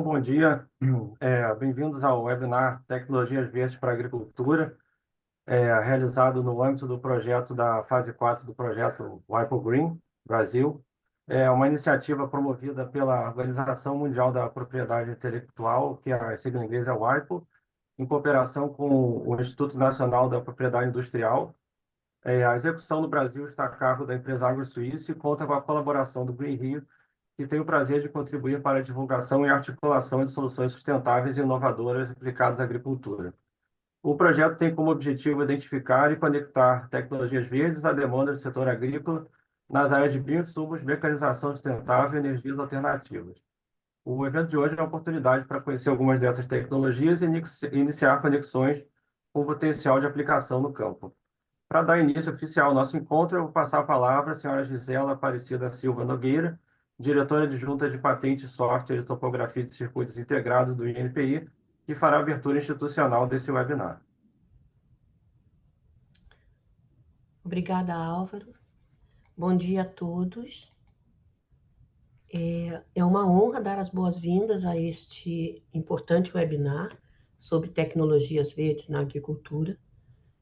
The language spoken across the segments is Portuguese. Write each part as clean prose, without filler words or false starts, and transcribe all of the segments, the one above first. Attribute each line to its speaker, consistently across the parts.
Speaker 1: Bom dia, bem-vindos ao webinar Tecnologias Verdes para a Agricultura, realizado no âmbito do projeto da fase 4 do projeto WIPO Green Brasil. É uma iniciativa promovida pela Organização Mundial da Propriedade Intelectual, que a sigla em inglês é WIPO, em cooperação com o Instituto Nacional da Propriedade Industrial. A execução no Brasil está a cargo da empresa AgroSuíça e conta com a colaboração do Green Rio, que tem o prazer de contribuir para a divulgação e articulação de soluções sustentáveis e inovadoras aplicadas à agricultura. O projeto tem como objetivo identificar e conectar tecnologias verdes à demanda do setor agrícola nas áreas de bioinsumos, mecanização sustentável e energias alternativas. O evento de hoje é uma oportunidade para conhecer algumas dessas tecnologias e iniciar conexões com potencial de aplicação no campo. Para dar início oficial ao nosso encontro, eu vou passar a palavra à senhora Gisela Aparecida Silva Nogueira, diretora adjunta de Patentes, Softwares, Topografia de Circuitos Integrados do INPI, que fará a abertura institucional desse webinar.
Speaker 2: Obrigada, Álvaro. Bom dia a todos. É uma honra dar as boas-vindas a este importante webinar sobre tecnologias verdes na agricultura,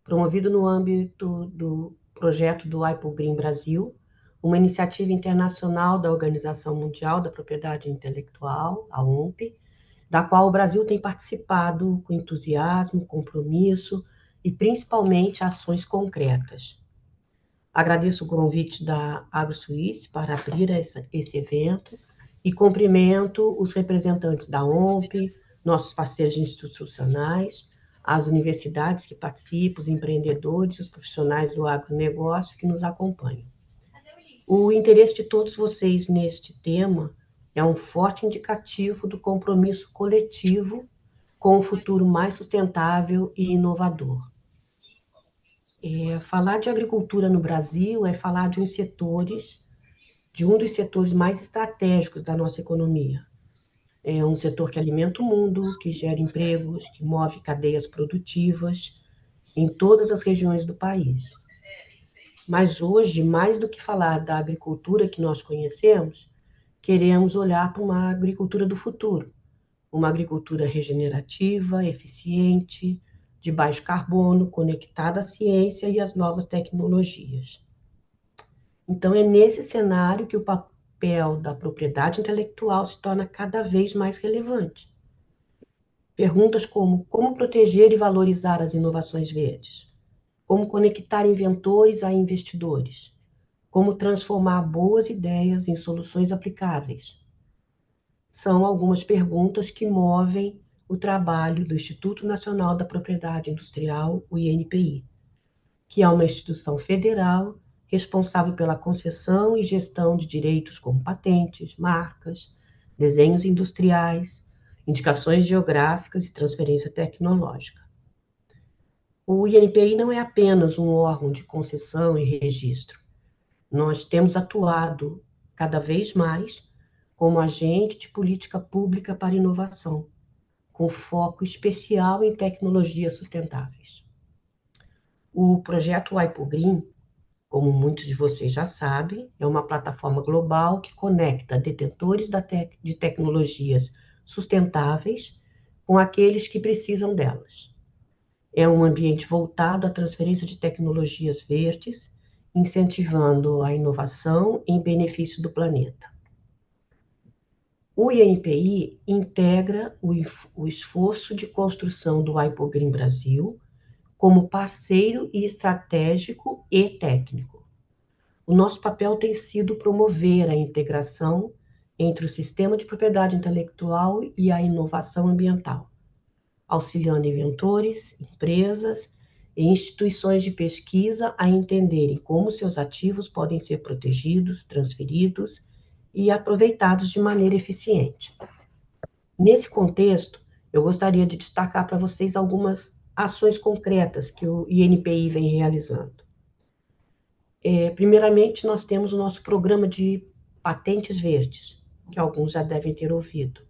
Speaker 2: promovido no âmbito do projeto do WIPO Green Brasil, uma iniciativa internacional da Organização Mundial da Propriedade Intelectual, a OMP, da qual o Brasil tem participado com entusiasmo, compromisso e principalmente ações concretas. Agradeço o convite da AgroSuíça para abrir esse evento e cumprimento os representantes da OMP, nossos parceiros institucionais, as universidades que participam, os empreendedores, os profissionais do agronegócio que nos acompanham. O interesse de todos vocês neste tema é um forte indicativo do compromisso coletivo com um futuro mais sustentável e inovador. Falar de agricultura no Brasil é falar de um dos setores mais estratégicos da nossa economia. É um setor que alimenta o mundo, que gera empregos, que move cadeias produtivas em todas as regiões do país. Mas hoje, mais do que falar da agricultura que nós conhecemos, queremos olhar para uma agricultura do futuro, uma agricultura regenerativa, eficiente, de baixo carbono, conectada à ciência e às novas tecnologias. Então, é nesse cenário que o papel da propriedade intelectual se torna cada vez mais relevante. Perguntas como proteger e valorizar as inovações verdes? Como conectar inventores a investidores? Como transformar boas ideias em soluções aplicáveis? São algumas perguntas que movem o trabalho do Instituto Nacional da Propriedade Industrial, o INPI, que é uma instituição federal responsável pela concessão e gestão de direitos como patentes, marcas, desenhos industriais, indicações geográficas e transferência tecnológica. O INPI não é apenas um órgão de concessão e registro. Nós temos atuado cada vez mais como agente de política pública para inovação, com foco especial em tecnologias sustentáveis. O projeto WIPO Green, como muitos de vocês já sabem, é uma plataforma global que conecta detentores de tecnologias sustentáveis com aqueles que precisam delas. É um ambiente voltado à transferência de tecnologias verdes, incentivando a inovação em benefício do planeta. O INPI integra o esforço de construção do WIPO Green Brasil como parceiro e estratégico e técnico. O nosso papel tem sido promover a integração entre o sistema de propriedade intelectual e a inovação ambiental, auxiliando inventores, empresas e instituições de pesquisa a entenderem como seus ativos podem ser protegidos, transferidos e aproveitados de maneira eficiente. Nesse contexto, eu gostaria de destacar para vocês algumas ações concretas que o INPI vem realizando. Primeiramente, nós temos o nosso programa de patentes verdes, que alguns já devem ter ouvido.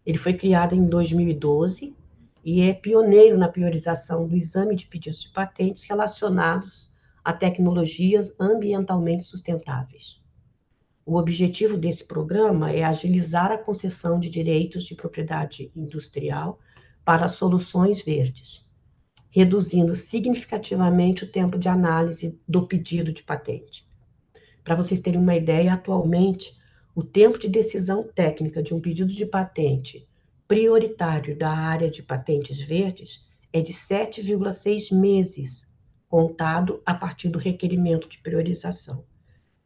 Speaker 2: Ele foi criado em 2012 e é pioneiro na priorização do exame de pedidos de patentes relacionados a tecnologias ambientalmente sustentáveis. O objetivo desse programa é agilizar a concessão de direitos de propriedade industrial para soluções verdes, reduzindo significativamente o tempo de análise do pedido de patente. Para vocês terem uma ideia, atualmente, o tempo de decisão técnica de um pedido de patente prioritário da área de patentes verdes é de 7,6 meses, contado a partir do requerimento de priorização.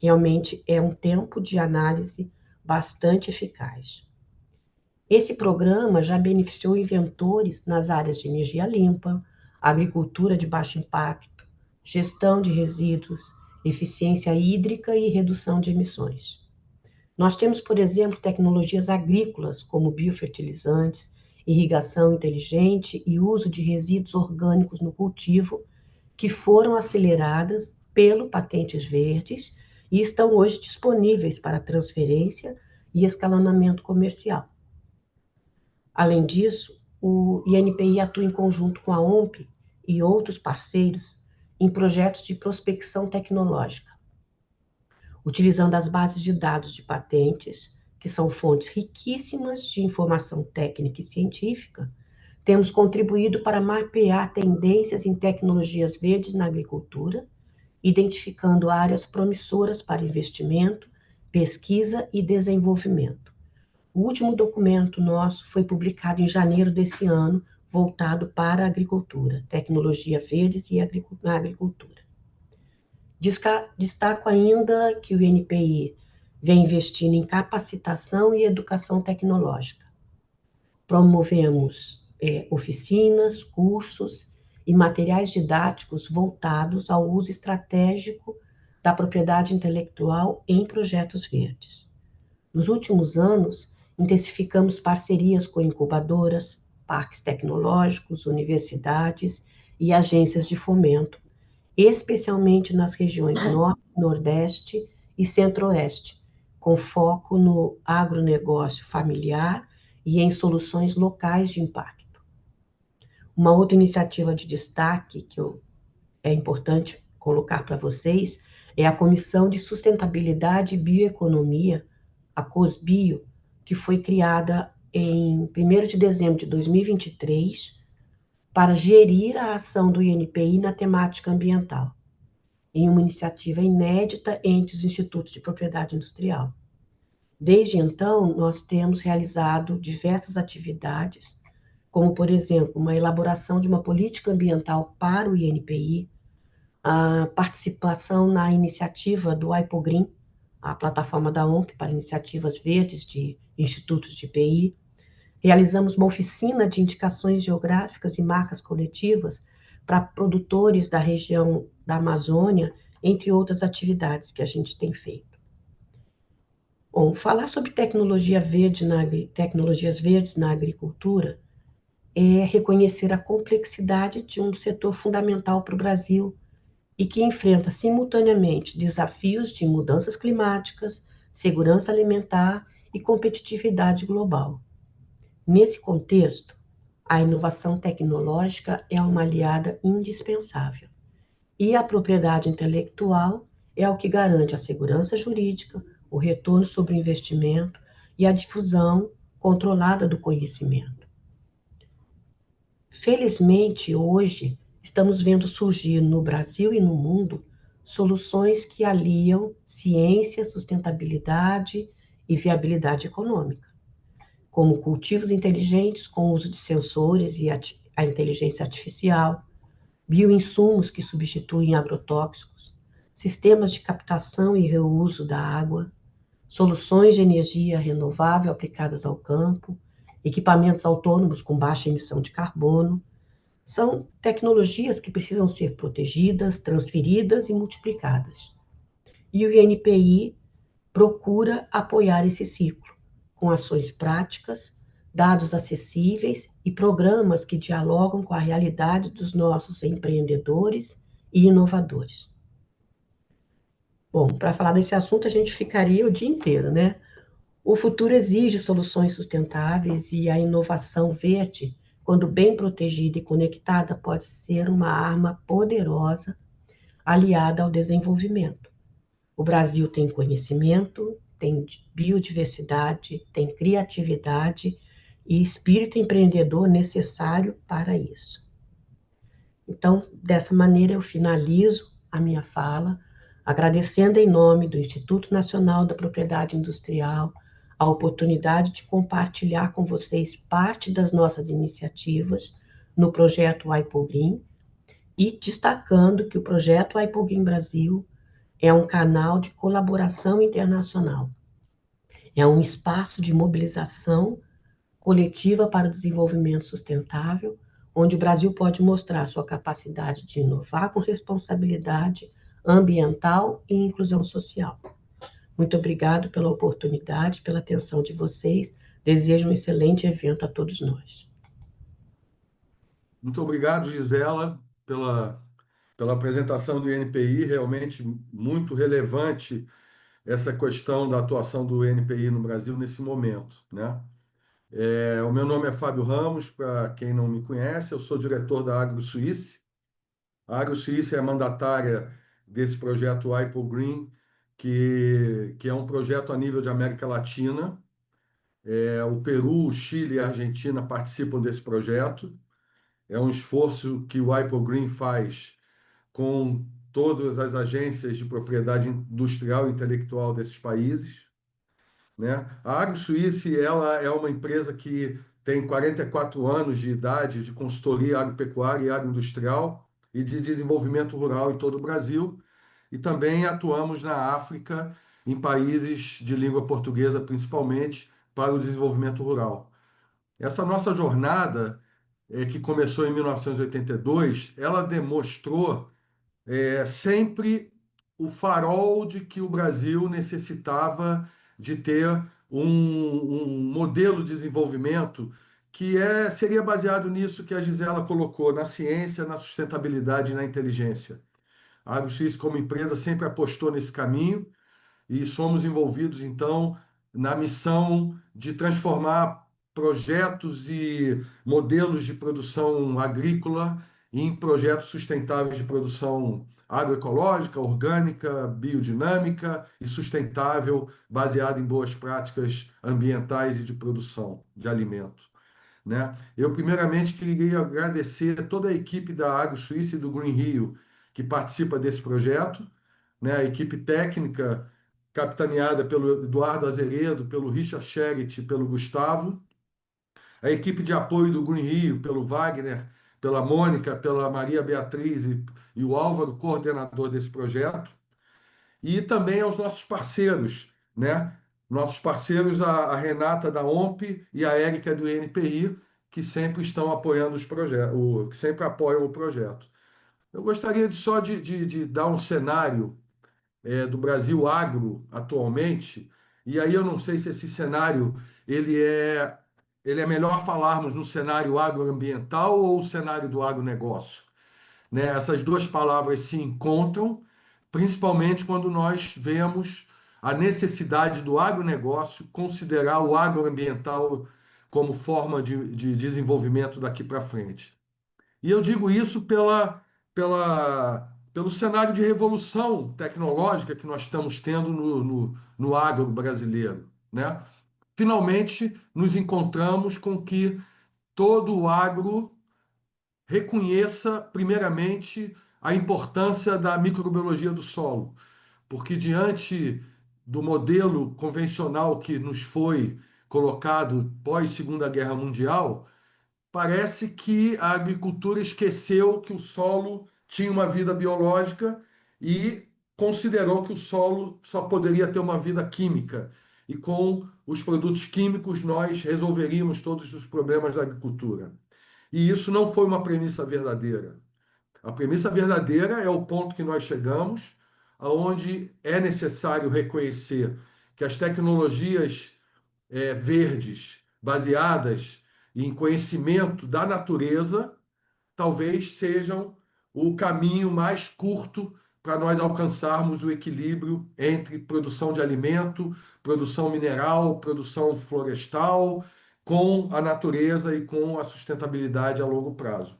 Speaker 2: Realmente é um tempo de análise bastante eficaz. Esse programa já beneficiou inventores nas áreas de energia limpa, agricultura de baixo impacto, gestão de resíduos, eficiência hídrica e redução de emissões. Nós temos, por exemplo, tecnologias agrícolas como biofertilizantes, irrigação inteligente e uso de resíduos orgânicos no cultivo, que foram aceleradas pelo Patentes Verdes e estão hoje disponíveis para transferência e escalonamento comercial. Além disso, o INPI atua em conjunto com a OMP e outros parceiros em projetos de prospecção tecnológica, utilizando as bases de dados de patentes, que são fontes riquíssimas de informação técnica e científica. Temos contribuído para mapear tendências em tecnologias verdes na agricultura, identificando áreas promissoras para investimento, pesquisa e desenvolvimento. O último documento nosso foi publicado em janeiro desse ano, voltado para a agricultura, tecnologia verdes e na agricultura. Destaco ainda que o INPI vem investindo em capacitação e educação tecnológica. Promovemos oficinas, cursos e materiais didáticos voltados ao uso estratégico da propriedade intelectual em projetos verdes. Nos últimos anos, intensificamos parcerias com incubadoras, parques tecnológicos, universidades e agências de fomento, especialmente nas regiões Norte, Nordeste e Centro-Oeste, com foco no agronegócio familiar e em soluções locais de impacto. Uma outra iniciativa de destaque que é importante colocar para vocês é a Comissão de Sustentabilidade e Bioeconomia, a COSBio, que foi criada em 1º de dezembro de 2023 para gerir a ação do INPI na temática ambiental, em uma iniciativa inédita entre os institutos de propriedade industrial. Desde então, nós temos realizado diversas atividades, como, por exemplo, uma elaboração de uma política ambiental para o INPI, a participação na iniciativa do IPOGREEN, a plataforma da OMP para iniciativas verdes de institutos de PI. Realizamos uma oficina de indicações geográficas e marcas coletivas para produtores da região da Amazônia, entre outras atividades que a gente tem feito. Bom, falar sobre tecnologias verdes na agricultura é reconhecer a complexidade de um setor fundamental para o Brasil e que enfrenta simultaneamente desafios de mudanças climáticas, segurança alimentar e competitividade global. Nesse contexto, a inovação tecnológica é uma aliada indispensável, e a propriedade intelectual é o que garante a segurança jurídica, o retorno sobre o investimento e a difusão controlada do conhecimento. Felizmente, hoje, estamos vendo surgir no Brasil e no mundo soluções que aliam ciência, sustentabilidade e viabilidade econômica, como cultivos inteligentes com uso de sensores e a inteligência artificial, bioinsumos que substituem agrotóxicos, sistemas de captação e reuso da água, soluções de energia renovável aplicadas ao campo, equipamentos autônomos com baixa emissão de carbono. São tecnologias que precisam ser protegidas, transferidas e multiplicadas. E o INPI procura apoiar esse ciclo, com ações práticas, dados acessíveis e programas que dialogam com a realidade dos nossos empreendedores e inovadores. Bom, para falar desse assunto, a gente ficaria o dia inteiro, né? O futuro exige soluções sustentáveis e a inovação verde, quando bem protegida e conectada, pode ser uma arma poderosa aliada ao desenvolvimento. O Brasil tem conhecimento, tem biodiversidade, tem criatividade e espírito empreendedor necessário para isso. Então, dessa maneira, eu finalizo a minha fala, agradecendo em nome do Instituto Nacional da Propriedade Industrial a oportunidade de compartilhar com vocês parte das nossas iniciativas no projeto Green e destacando que o projeto Green Brasil é um canal de colaboração internacional, é um espaço de mobilização coletiva para o desenvolvimento sustentável, onde o Brasil pode mostrar sua capacidade de inovar com responsabilidade ambiental e inclusão social. Muito obrigado pela oportunidade, pela atenção de vocês. Desejo um excelente evento a todos nós.
Speaker 3: Muito obrigado, Gisela, pela apresentação do INPI, realmente muito relevante essa questão da atuação do INPI no Brasil nesse momento, né? O meu nome é Fábio Ramos, para quem não me conhece, eu sou diretor da AgroSuíce. A AgroSuíce é a mandatária desse projeto Green, que é um projeto a nível de América Latina. O Peru, o Chile e a Argentina participam desse projeto. É um esforço que o Green faz com todas as agências de propriedade industrial e intelectual desses países, né? A AgroSuíce, ela é uma empresa que tem 44 anos de idade de consultoria agropecuária e agroindustrial e de desenvolvimento rural em todo o Brasil. E também atuamos na África, em países de língua portuguesa, principalmente, para o desenvolvimento rural. Essa nossa jornada, que começou em 1982, ela demonstrou sempre o farol de que o Brasil necessitava de ter um modelo de desenvolvimento que seria baseado nisso que a Gisela colocou, na ciência, na sustentabilidade e na inteligência. A AgroX, como empresa, sempre apostou nesse caminho e somos envolvidos, então, na missão de transformar projetos e modelos de produção agrícola em projetos sustentáveis de produção agroecológica, orgânica, biodinâmica e sustentável, baseada em boas práticas ambientais e de produção de alimento, né? Eu, primeiramente, queria agradecer toda a equipe da AgroSuíça e do Green Rio que participa desse projeto, né? A equipe técnica capitaneada pelo Eduardo Azeredo, pelo Richard Sherritt, pelo Gustavo, a equipe de apoio do Green Rio, pelo Wagner, pela Mônica, pela Maria Beatriz e o Álvaro, coordenador desse projeto, e também aos nossos parceiros, né? Nossos parceiros, a Renata da OMP e a Érica do INPI, que sempre estão apoiando os projetos, que sempre apoiam o projeto. Eu gostaria de dar um cenário do Brasil agro atualmente, e aí eu não sei se esse cenário ele é melhor falarmos no cenário agroambiental ou o cenário do agronegócio, né? Essas duas palavras se encontram, principalmente quando nós vemos a necessidade do agronegócio considerar o agroambiental como forma de desenvolvimento daqui para frente. E eu digo isso pelo cenário de revolução tecnológica que nós estamos tendo no agro brasileiro, né? Finalmente, nos encontramos com que todo o agro reconheça, primeiramente, a importância da microbiologia do solo, porque diante do modelo convencional que nos foi colocado pós Segunda Guerra Mundial, parece que a agricultura esqueceu que o solo tinha uma vida biológica e considerou que o solo só poderia ter uma vida química. E com os produtos químicos nós resolveríamos todos os problemas da agricultura. E isso não foi uma premissa verdadeira. A premissa verdadeira é o ponto que nós chegamos, aonde é necessário reconhecer que as tecnologias verdes, baseadas em conhecimento da natureza, talvez sejam o caminho mais curto para nós alcançarmos o equilíbrio entre produção de alimento, produção mineral, produção florestal, com a natureza e com a sustentabilidade a longo prazo.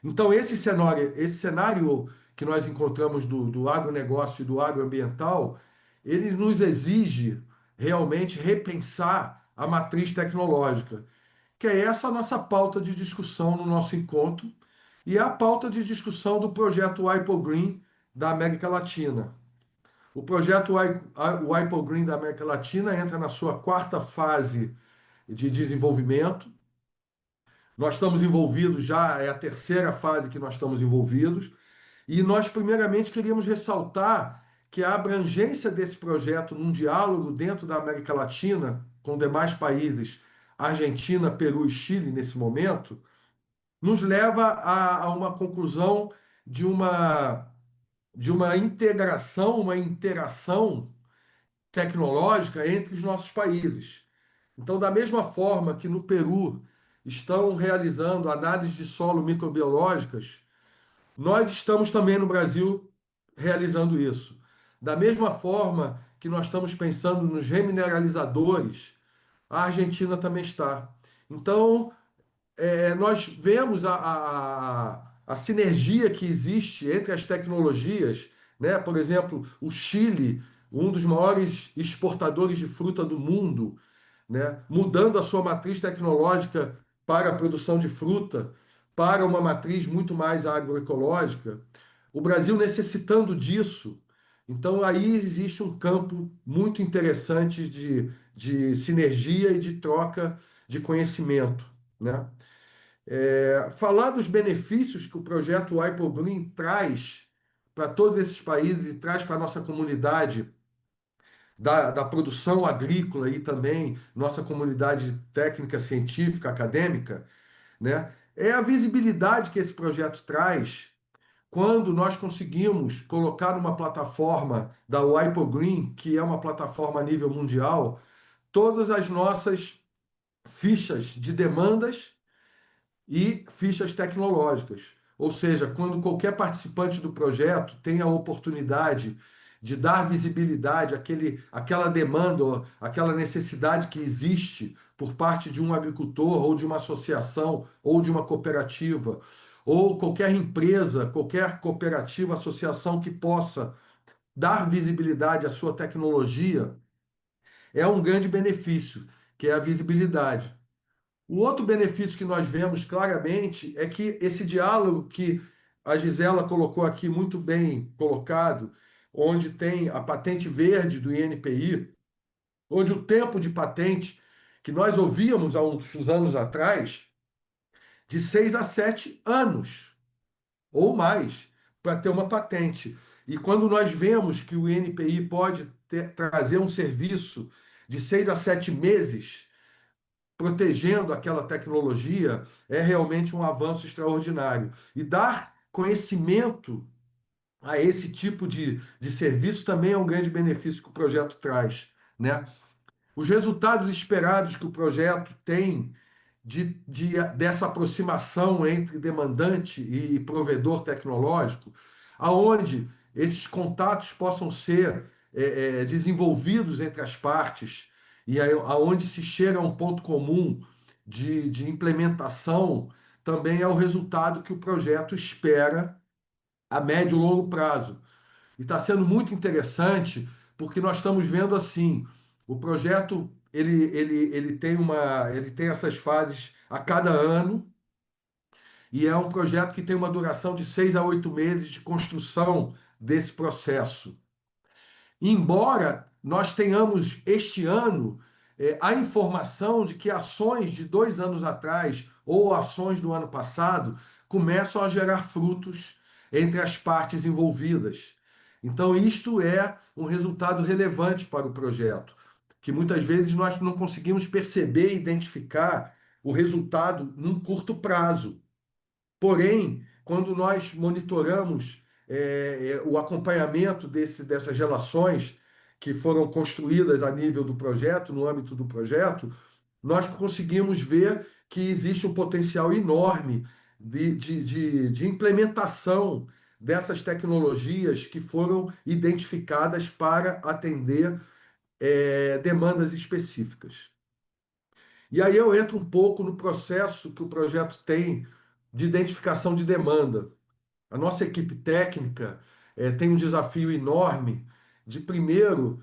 Speaker 3: Então, esse cenário que nós encontramos do agronegócio e do agroambiental, ele nos exige realmente repensar a matriz tecnológica, que é essa a nossa pauta de discussão no nosso encontro, e é a pauta de discussão do projeto WIPO Green da América Latina. O projeto WIPO Green da América Latina entra na sua quarta fase de desenvolvimento. Nós estamos envolvidos já, é a terceira fase que nós estamos envolvidos, e nós, primeiramente, queríamos ressaltar que a abrangência desse projeto num diálogo dentro da América Latina, com demais países, Argentina, Peru e Chile, nesse momento, nos leva a uma conclusão de uma integração, uma interação tecnológica entre os nossos países. Então, da mesma forma que no Peru estão realizando análises de solo microbiológicas, nós estamos também no Brasil realizando isso. Da mesma forma que nós estamos pensando nos remineralizadores, a Argentina também está. Então, nós vemos a sinergia que existe entre as tecnologias, né? Por exemplo, o Chile, um dos maiores exportadores de fruta do mundo, né? Mudando a sua matriz tecnológica para a produção de fruta, para uma matriz muito mais agroecológica. O Brasil necessitando disso. Então, aí existe um campo muito interessante de sinergia e de troca de conhecimento, né? Falar dos benefícios que o projeto WIPO Green traz para todos esses países e traz para a nossa comunidade da produção agrícola e também nossa comunidade técnica, científica, acadêmica, né? É a visibilidade que esse projeto traz quando nós conseguimos colocar numa plataforma da WIPO Green, que é uma plataforma a nível mundial, todas as nossas fichas de demandas e fichas tecnológicas. Ou seja, quando qualquer participante do projeto tem a oportunidade de dar visibilidade àquela demanda, ou àquela necessidade que existe por parte de um agricultor, ou de uma associação, ou de uma cooperativa, ou qualquer empresa, qualquer cooperativa, associação que possa dar visibilidade à sua tecnologia, é um grande benefício, que é a visibilidade. O outro benefício que nós vemos claramente é que esse diálogo que a Gisela colocou aqui muito bem colocado, onde tem a patente verde do INPI, onde o tempo de patente que nós ouvíamos há uns anos atrás, de 6 a 7 anos ou mais para ter uma patente. E quando nós vemos que o INPI pode trazer um serviço de 6 a 7 meses protegendo aquela tecnologia, é realmente um avanço extraordinário. E dar conhecimento a esse tipo de serviço também é um grande benefício que o projeto traz, né? Os resultados esperados que o projeto tem dessa aproximação entre demandante e provedor tecnológico, aonde esses contatos possam ser desenvolvidos entre as partes e aonde se chega a um ponto comum de implementação, também é o resultado que o projeto espera a médio e longo prazo. E está sendo muito interessante porque nós estamos vendo assim, o projeto ele tem essas fases a cada ano e é um projeto que tem uma duração de 6 a 8 meses de construção desse processo. Embora nós tenhamos este ano a informação de que ações de 2 anos atrás ou ações do ano passado começam a gerar frutos entre as partes envolvidas. Então, isto é um resultado relevante para o projeto, que muitas vezes nós não conseguimos perceber e identificar o resultado num curto prazo. Porém, quando nós monitoramos o acompanhamento dessas relações que foram construídas a nível do projeto, no âmbito do projeto, nós conseguimos ver que existe um potencial enorme de implementação dessas tecnologias que foram identificadas para atender demandas específicas. E aí eu entro um pouco no processo que o projeto tem de identificação de demanda. A nossa equipe técnica tem um desafio enorme de primeiro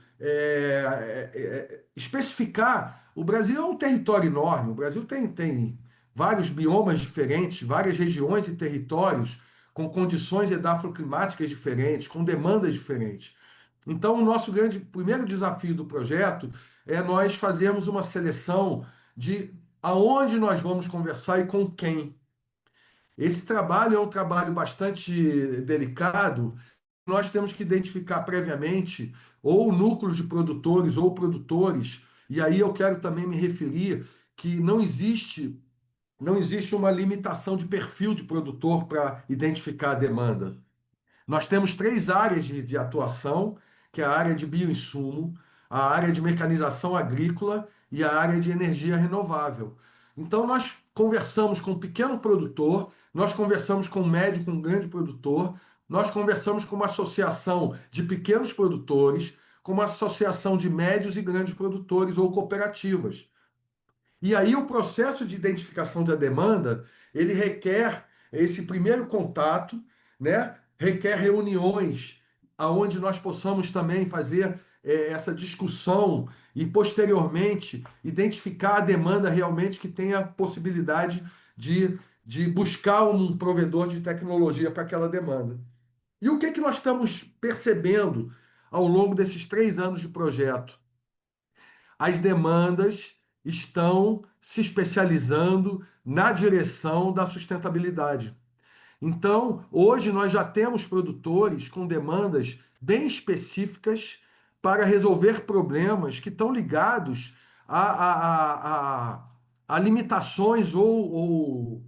Speaker 3: especificar. O Brasil é um território enorme, o Brasil tem vários biomas diferentes, várias regiões e territórios com condições edafoclimáticas diferentes, com demandas diferentes. Então, o nosso primeiro desafio do projeto é nós fazermos uma seleção de aonde nós vamos conversar e com quem. Esse trabalho é um trabalho bastante delicado. Nós temos que identificar previamente ou núcleos de produtores ou produtores, e aí eu quero também me referir que não existe uma limitação de perfil de produtor para identificar a demanda. Nós temos três áreas de atuação, que é a área de bioinsumo, a área de mecanização agrícola e a área de energia renovável. Então, nós conversamos com um pequeno produtor, nós conversamos com um médio, com um grande produtor, nós conversamos com uma associação de pequenos produtores, com uma associação de médios e grandes produtores ou cooperativas. E aí o processo de identificação da demanda, ele requer esse primeiro contato, né? Requer reuniões aonde nós possamos também fazer essa discussão e posteriormente identificar a demanda realmente que tenha possibilidade de buscar um provedor de tecnologia para aquela demanda. E o que que nós estamos percebendo ao longo desses 3 anos de projeto? As demandas estão se especializando na direção da sustentabilidade. Então, hoje nós já temos produtores com demandas bem específicas para resolver problemas que estão ligados a limitações ou,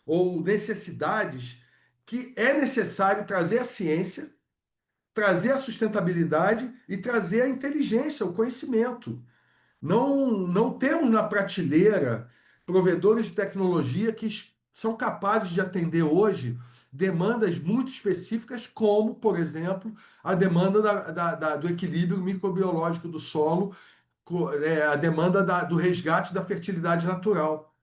Speaker 3: ou necessidades que é necessário trazer a ciência, trazer a sustentabilidade e trazer a inteligência, o conhecimento. Não temos na prateleira provedores de tecnologia que são capazes de atender hoje demandas muito específicas, como, por exemplo, a demanda do equilíbrio microbiológico do solo, a demanda do resgate da fertilidade natural.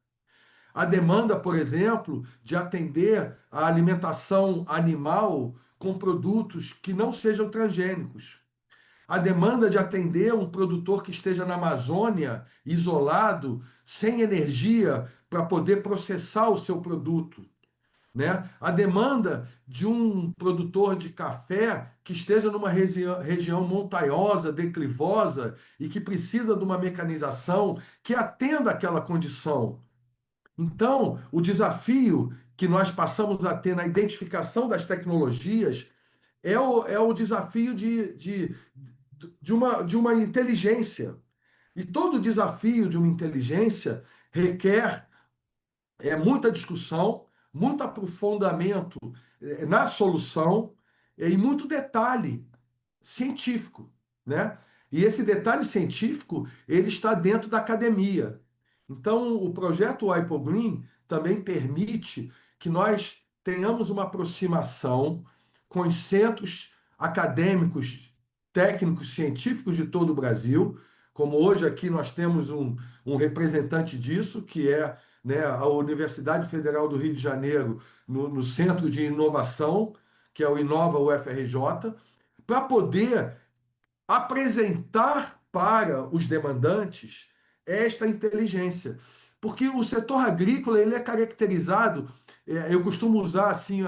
Speaker 3: A demanda, por exemplo, de atender a alimentação animal com produtos que não sejam transgênicos. A demanda de atender um produtor que esteja na Amazônia, isolado, sem energia para poder processar o seu produto, né? A demanda de um produtor de café que esteja numa região montanhosa, declivosa e que precisa de uma mecanização que atenda aquela condição. Então, o desafio que nós passamos a ter na identificação das tecnologias é o desafio de uma inteligência. E todo desafio de uma inteligência requer muita discussão, muito aprofundamento na solução e muito detalhe científico, né? E esse detalhe científico, ele está dentro da academia. Então, o projeto Green também permite que nós tenhamos uma aproximação com os centros acadêmicos, técnicos, científicos de todo o Brasil, como hoje aqui nós temos um representante disso, que é, né, a Universidade Federal do Rio de Janeiro, no Centro de Inovação, que é o Inova UFRJ, para poder apresentar para os demandantes esta inteligência. Porque o setor agrícola ele é caracterizado, eu costumo usar assim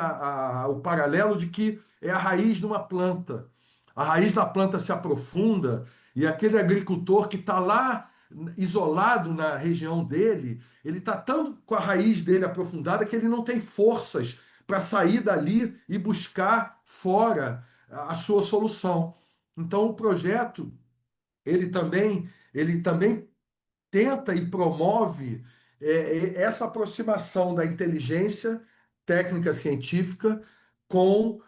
Speaker 3: o paralelo de que é a raiz de uma planta. A raiz da planta se aprofunda e aquele agricultor que está lá isolado na região dele, ele está tão com a raiz dele aprofundada que ele não tem forças para sair dali e buscar fora a sua solução. Então, o projeto ele também tenta e promove essa aproximação da inteligência técnica científica com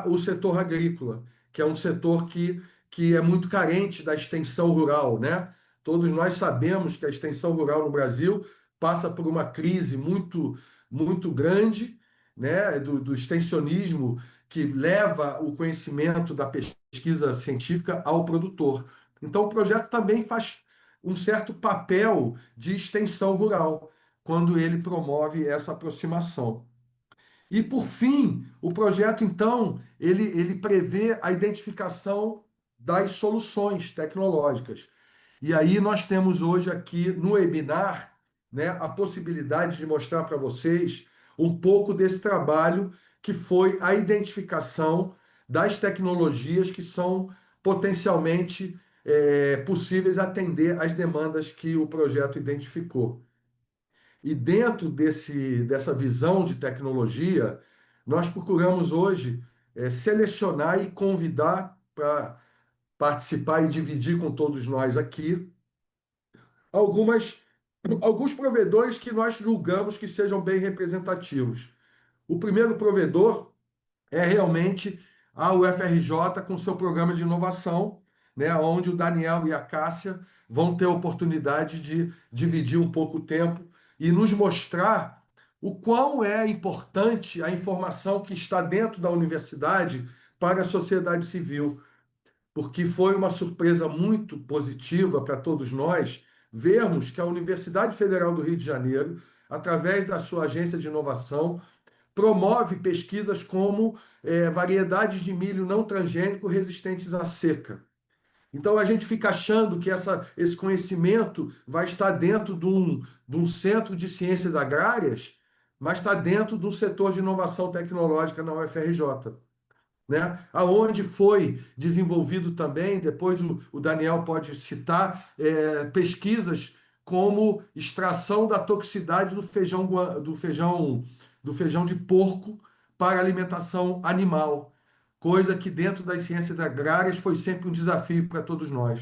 Speaker 3: o setor agrícola, que é um setor que é muito carente da extensão rural, né? Todos nós sabemos que a extensão rural no Brasil passa por uma crise muito, muito grande, né? Do extensionismo que leva o conhecimento da pesquisa científica ao produtor. Então, o projeto também faz um certo papel de extensão rural, quando ele promove essa aproximação. E, por fim, o projeto, então, ele prevê a identificação das soluções tecnológicas. E aí nós temos hoje aqui no webinar, né, a possibilidade de mostrar para vocês um pouco desse trabalho que foi a identificação das tecnologias que são potencialmente possíveis atender às demandas que o projeto identificou. E dentro dessa visão de tecnologia, nós procuramos hoje selecionar e convidar para participar e dividir com todos nós aqui algumas, alguns provedores que nós julgamos que sejam bem representativos. O primeiro provedor é realmente a UFRJ com seu programa de inovação, né, onde o Daniel e a Cássia vão ter a oportunidade de dividir um pouco o tempo e nos mostrar o quão é importante a informação que está dentro da universidade para a sociedade civil, porque foi uma surpresa muito positiva para todos nós vermos que a Universidade Federal do Rio de Janeiro, através da sua agência de inovação, promove pesquisas como variedades de milho não transgênico resistentes à seca. Então a gente fica achando que esse conhecimento vai estar dentro de um centro de ciências agrárias, mas está dentro do setor de inovação tecnológica na UFRJ, né? Aonde foi desenvolvido também, depois o Daniel pode citar, pesquisas como extração da toxicidade do feijão de porco para alimentação animal, coisa que dentro das ciências agrárias foi sempre um desafio para todos nós.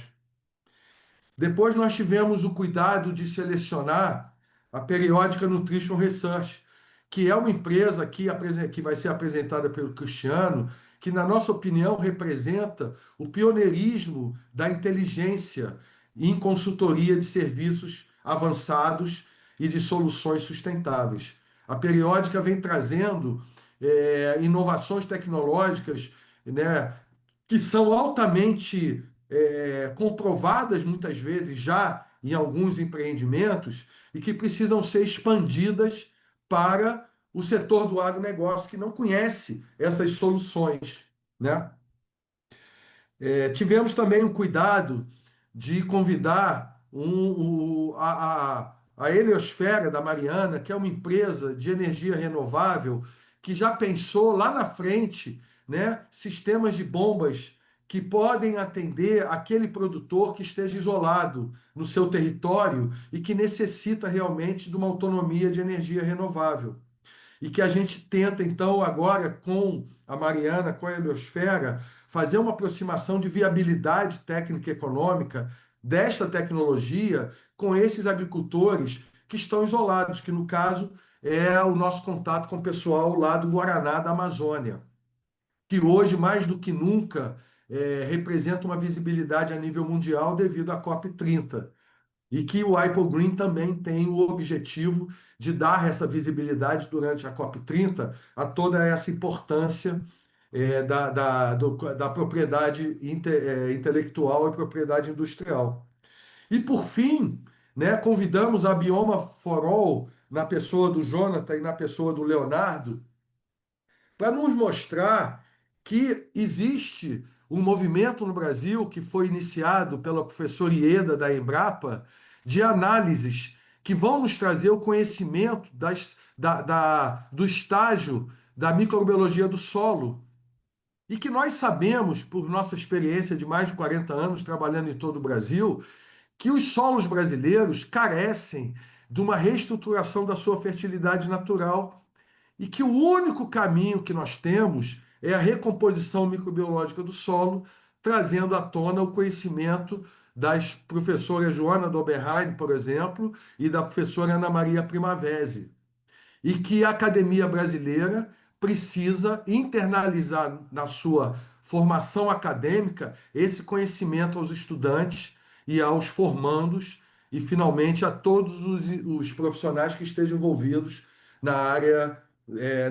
Speaker 3: Depois nós tivemos o cuidado de selecionar a Periodic Nutrition Research, que é uma empresa que vai ser apresentada pelo Cristiano, que, na nossa opinião, representa o pioneirismo da inteligência em consultoria de serviços avançados e de soluções sustentáveis. A Periódica vem trazendo inovações tecnológicas, né, que são altamente comprovadas muitas vezes já em alguns empreendimentos e que precisam ser expandidas para o setor do agronegócio que não conhece essas soluções, né? Tivemos também o cuidado de convidar a Heliosfera da Mariana, que é uma empresa de energia renovável que já pensou lá na frente, né, sistemas de bombas que podem atender aquele produtor que esteja isolado no seu território e que necessita realmente de uma autonomia de energia renovável e que a gente tenta, então, agora com a Mariana, com a Heliosfera, fazer uma aproximação de viabilidade técnica e econômica desta tecnologia com esses agricultores que estão isolados, que no caso é o nosso contato com o pessoal lá do Guaraná da Amazônia, que hoje, mais do que nunca, representa uma visibilidade a nível mundial devido à COP30 e que o Green também tem o objetivo de dar essa visibilidade durante a COP30 a toda essa importância da propriedade intelectual e propriedade industrial. E, por fim, né, convidamos a Bioma for All, na pessoa do Jonathan e na pessoa do Leonardo, para nos mostrar que existe um movimento no Brasil que foi iniciado pela professora Ieda da Embrapa de análises que vão nos trazer o conhecimento do estágio da microbiologia do solo. E que nós sabemos, por nossa experiência de mais de 40 anos trabalhando em todo o Brasil, que os solos brasileiros carecem de uma reestruturação da sua fertilidade natural e que o único caminho que nós temos é a recomposição microbiológica do solo, trazendo à tona o conhecimento das professoras Joana Doberheim, por exemplo, e da professora Ana Maria Primavesi, e que a academia brasileira precisa internalizar na sua formação acadêmica esse conhecimento aos estudantes e aos formandos e, finalmente, a todos os profissionais que estejam envolvidos na área,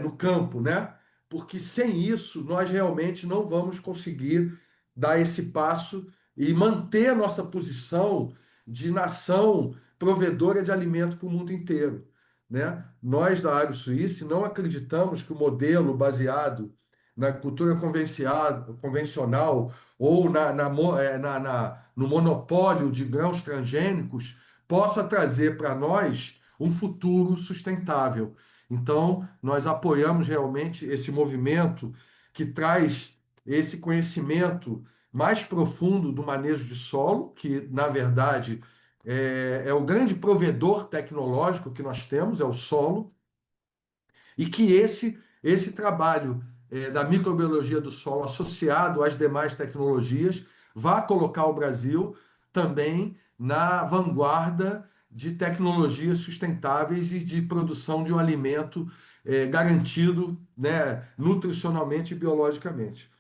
Speaker 3: no campo, né? Porque sem isso nós realmente não vamos conseguir dar esse passo e manter a nossa posição de nação provedora de alimento para o mundo inteiro. né? Nós da AgroSuíça não acreditamos que o modelo baseado na agricultura convencional ou no monopólio de grãos transgênicos possa trazer para nós um futuro sustentável. Então, nós apoiamos realmente esse movimento que traz esse conhecimento mais profundo do manejo de solo, que, na verdade, é o grande provedor tecnológico que nós temos, é o solo, e que esse trabalho da microbiologia do solo associado às demais tecnologias vai colocar o Brasil também na vanguarda de tecnologias sustentáveis e de produção de um alimento garantido, né, nutricionalmente e biologicamente.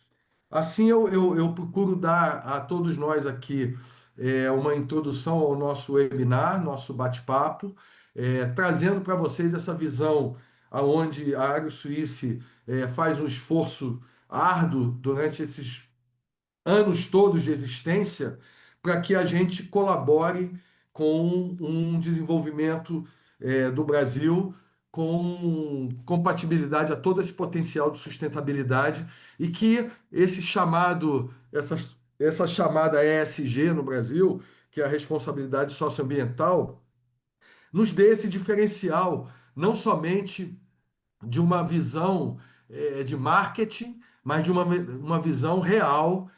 Speaker 3: Assim, eu procuro dar a todos nós aqui uma introdução ao nosso webinar, nosso bate-papo, trazendo para vocês essa visão aonde a AgroSuíça faz um esforço árduo durante esses anos todos de existência para que a gente colabore com um desenvolvimento do Brasil com compatibilidade a todo esse potencial de sustentabilidade e que essa chamada ESG no Brasil, que é a responsabilidade socioambiental, nos dê esse diferencial, não somente de uma visão de marketing, mas de uma visão real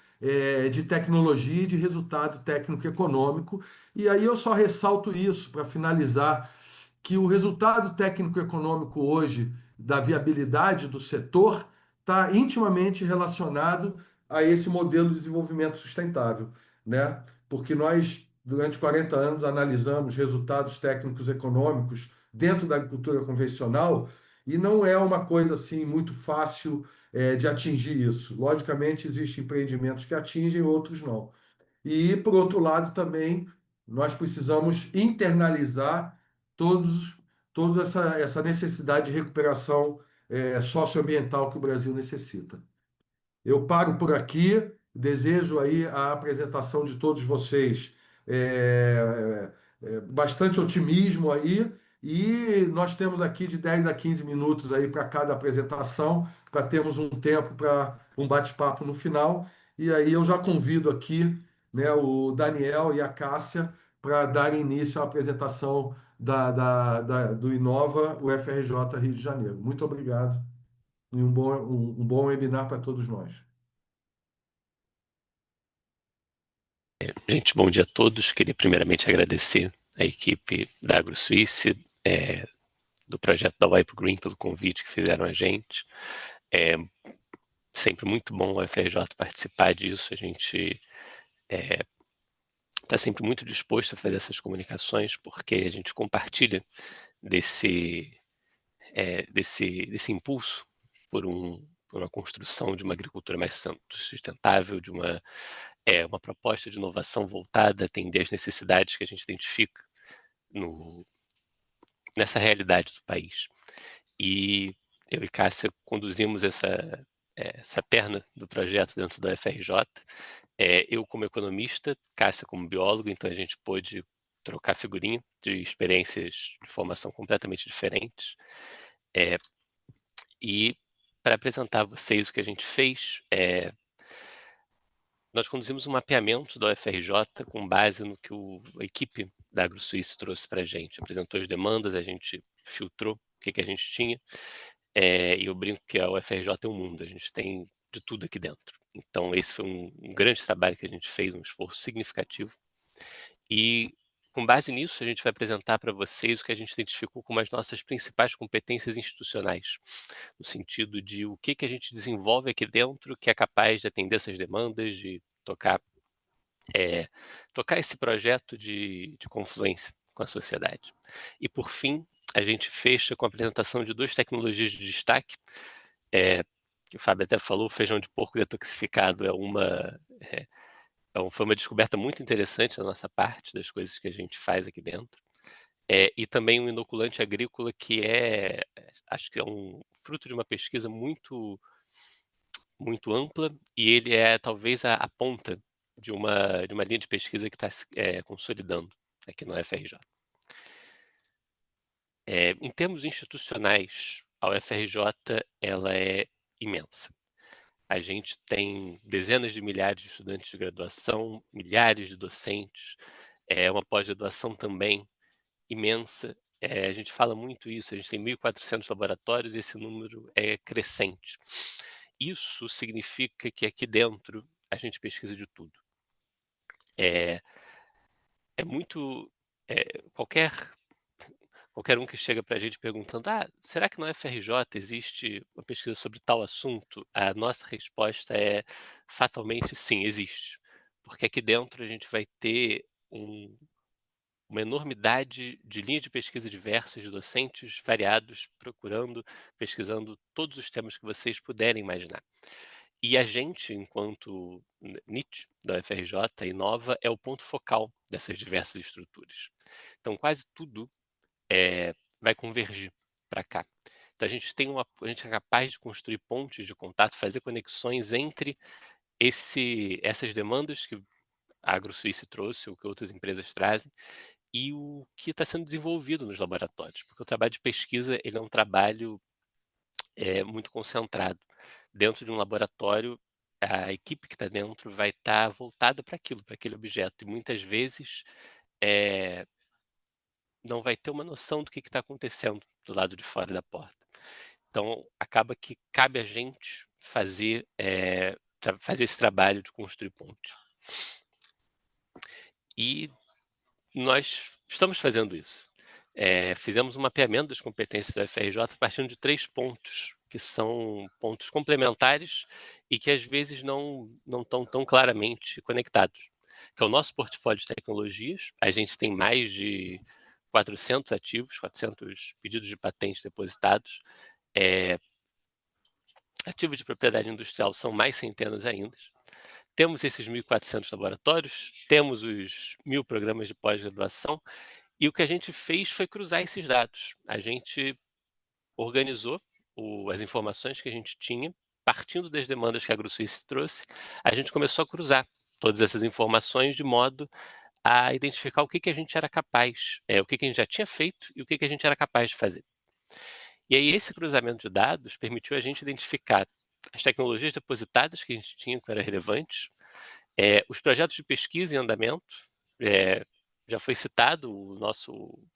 Speaker 3: de tecnologia e de resultado técnico e econômico. E aí eu só ressalto isso para finalizar, que o resultado técnico-econômico hoje da viabilidade do setor está intimamente relacionado a esse modelo de desenvolvimento sustentável, né? Porque nós, durante 40 anos, analisamos resultados técnicos econômicos dentro da agricultura convencional e não é uma coisa assim muito fácil de atingir isso. Logicamente, existem empreendimentos que atingem, outros não. E, por outro lado, também nós precisamos internalizar todos, toda essa necessidade de recuperação socioambiental que o Brasil necessita. Eu paro por aqui, desejo aí a apresentação de todos vocês, bastante otimismo aí, e nós temos aqui de 10 a 15 minutos aí para cada apresentação, para termos um tempo para um bate-papo no final, e aí eu já convido aqui, né, o Daniel e a Cássia para dar início à apresentação do Inova UFRJ Rio de Janeiro. Muito obrigado e um bom webinar para todos nós.
Speaker 4: Gente, bom dia a todos. Queria primeiramente agradecer a equipe da AgroSuíça, do projeto da Wipo Green, pelo convite que fizeram a gente. É sempre muito bom o UFRJ participar disso. A gente está sempre muito disposto a fazer essas comunicações, porque a gente compartilha desse impulso por uma construção de uma agricultura mais sustentável, de uma proposta de inovação voltada a atender às necessidades que a gente identifica nessa realidade do país. E eu e Cássia conduzimos essa perna do projeto dentro da UFRJ. Eu como economista, Cássia como biólogo, então a gente pôde trocar figurinha de experiências de formação completamente diferentes. E para apresentar a vocês o que a gente fez, nós conduzimos um mapeamento da UFRJ com base no que a equipe da AgroSuíça trouxe para a gente. Apresentou as demandas, a gente filtrou o que a gente tinha, e eu brinco que a UFRJ é um mundo, a gente tem de tudo aqui dentro. Então esse foi um grande trabalho que a gente fez, um esforço significativo. E com base nisso, a gente vai apresentar para vocês o que a gente identificou como as nossas principais competências institucionais, no sentido de o que a gente desenvolve aqui dentro que é capaz de atender essas demandas, de tocar esse projeto de confluência com a sociedade. E, por fim, a gente fecha com a apresentação de 2 tecnologias de destaque, que o Fábio até falou, o feijão de porco detoxificado foi uma descoberta muito interessante da nossa parte, das coisas que a gente faz aqui dentro. E também um inoculante agrícola que acho que é um fruto de uma pesquisa muito, muito ampla, e ele é talvez a ponta de uma linha de pesquisa que está consolidando aqui no UFRJ. Em termos institucionais, a UFRJ ela é imensa. A gente tem dezenas de milhares de estudantes de graduação, milhares de docentes, uma pós-graduação também imensa. A gente fala muito isso, a gente tem 1.400 laboratórios e esse número é crescente. Isso significa que aqui dentro a gente pesquisa de tudo. É muito... qualquer um que chega para a gente perguntando: será que na UFRJ existe uma pesquisa sobre tal assunto? A nossa resposta é fatalmente sim, existe. Porque aqui dentro a gente vai ter uma enormidade de linhas de pesquisa diversas, de docentes variados, pesquisando todos os temas que vocês puderem imaginar. E a gente, enquanto NIT da UFRJ, Inova, é o ponto focal dessas diversas estruturas. Então, quase tudo vai convergir para cá. Então, a gente é capaz de construir pontes de contato, fazer conexões entre essas demandas que a AgroSuíça trouxe, ou que outras empresas trazem, e o que está sendo desenvolvido nos laboratórios, porque o trabalho de pesquisa ele é um trabalho muito concentrado. Dentro de um laboratório, a equipe que está dentro vai estar voltada para aquilo, para aquele objeto, e muitas vezes não vai ter uma noção do que está acontecendo do lado de fora da porta. Então, acaba que cabe a gente fazer esse trabalho de construir ponte. E nós estamos fazendo isso. Fizemos um mapeamento das competências da UFRJ partindo de 3 pontos, que são pontos complementares e que às vezes não estão tão claramente conectados. Que é o nosso portfólio de tecnologias. A gente tem mais de 400 ativos, 400 pedidos de patentes depositados. Ativos de propriedade industrial são mais centenas ainda. Temos esses 1.400 laboratórios, temos os 1.000 programas de pós-graduação, e o que a gente fez foi cruzar esses dados. A gente organizou as informações que a gente tinha, partindo das demandas que a AgroSuíça trouxe, a gente começou a cruzar todas essas informações de modo a identificar o que a gente era capaz, o que a gente já tinha feito e o que a gente era capaz de fazer. E aí esse cruzamento de dados permitiu a gente identificar as tecnologias depositadas que a gente tinha que eram relevantes, os projetos de pesquisa em andamento. Já foi citado,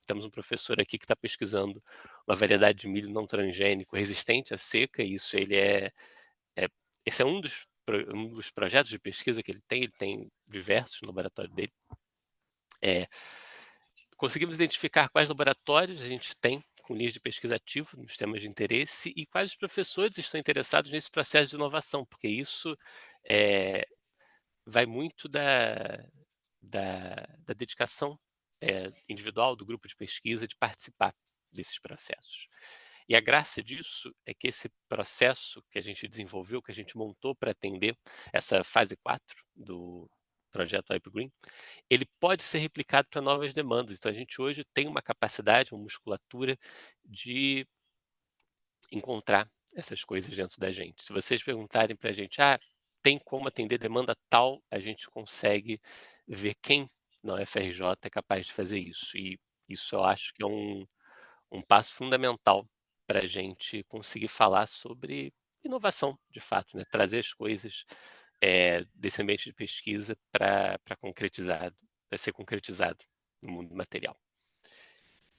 Speaker 4: temos um professor aqui que está pesquisando uma variedade de milho não transgênico resistente à seca, e isso esse é um dos projetos de pesquisa que ele tem diversos no laboratório dele. Conseguimos identificar quais laboratórios a gente tem com linhas de pesquisa ativa nos temas de interesse e quais os professores estão interessados nesse processo de inovação, porque isso vai muito da dedicação individual do grupo de pesquisa de participar desses processos. E a graça disso é que esse processo que a gente desenvolveu, que a gente montou para atender essa fase 4 do projeto Wipe Green, ele pode ser replicado para novas demandas. Então, a gente hoje tem uma capacidade, uma musculatura de encontrar essas coisas dentro da gente. Se vocês perguntarem para a gente, tem como atender demanda tal, a gente consegue ver quem na UFRJ é capaz de fazer isso. E isso eu acho que é um passo fundamental para a gente conseguir falar sobre inovação, de fato, né? Trazer as coisas desse ambiente de pesquisa para ser concretizado no mundo material.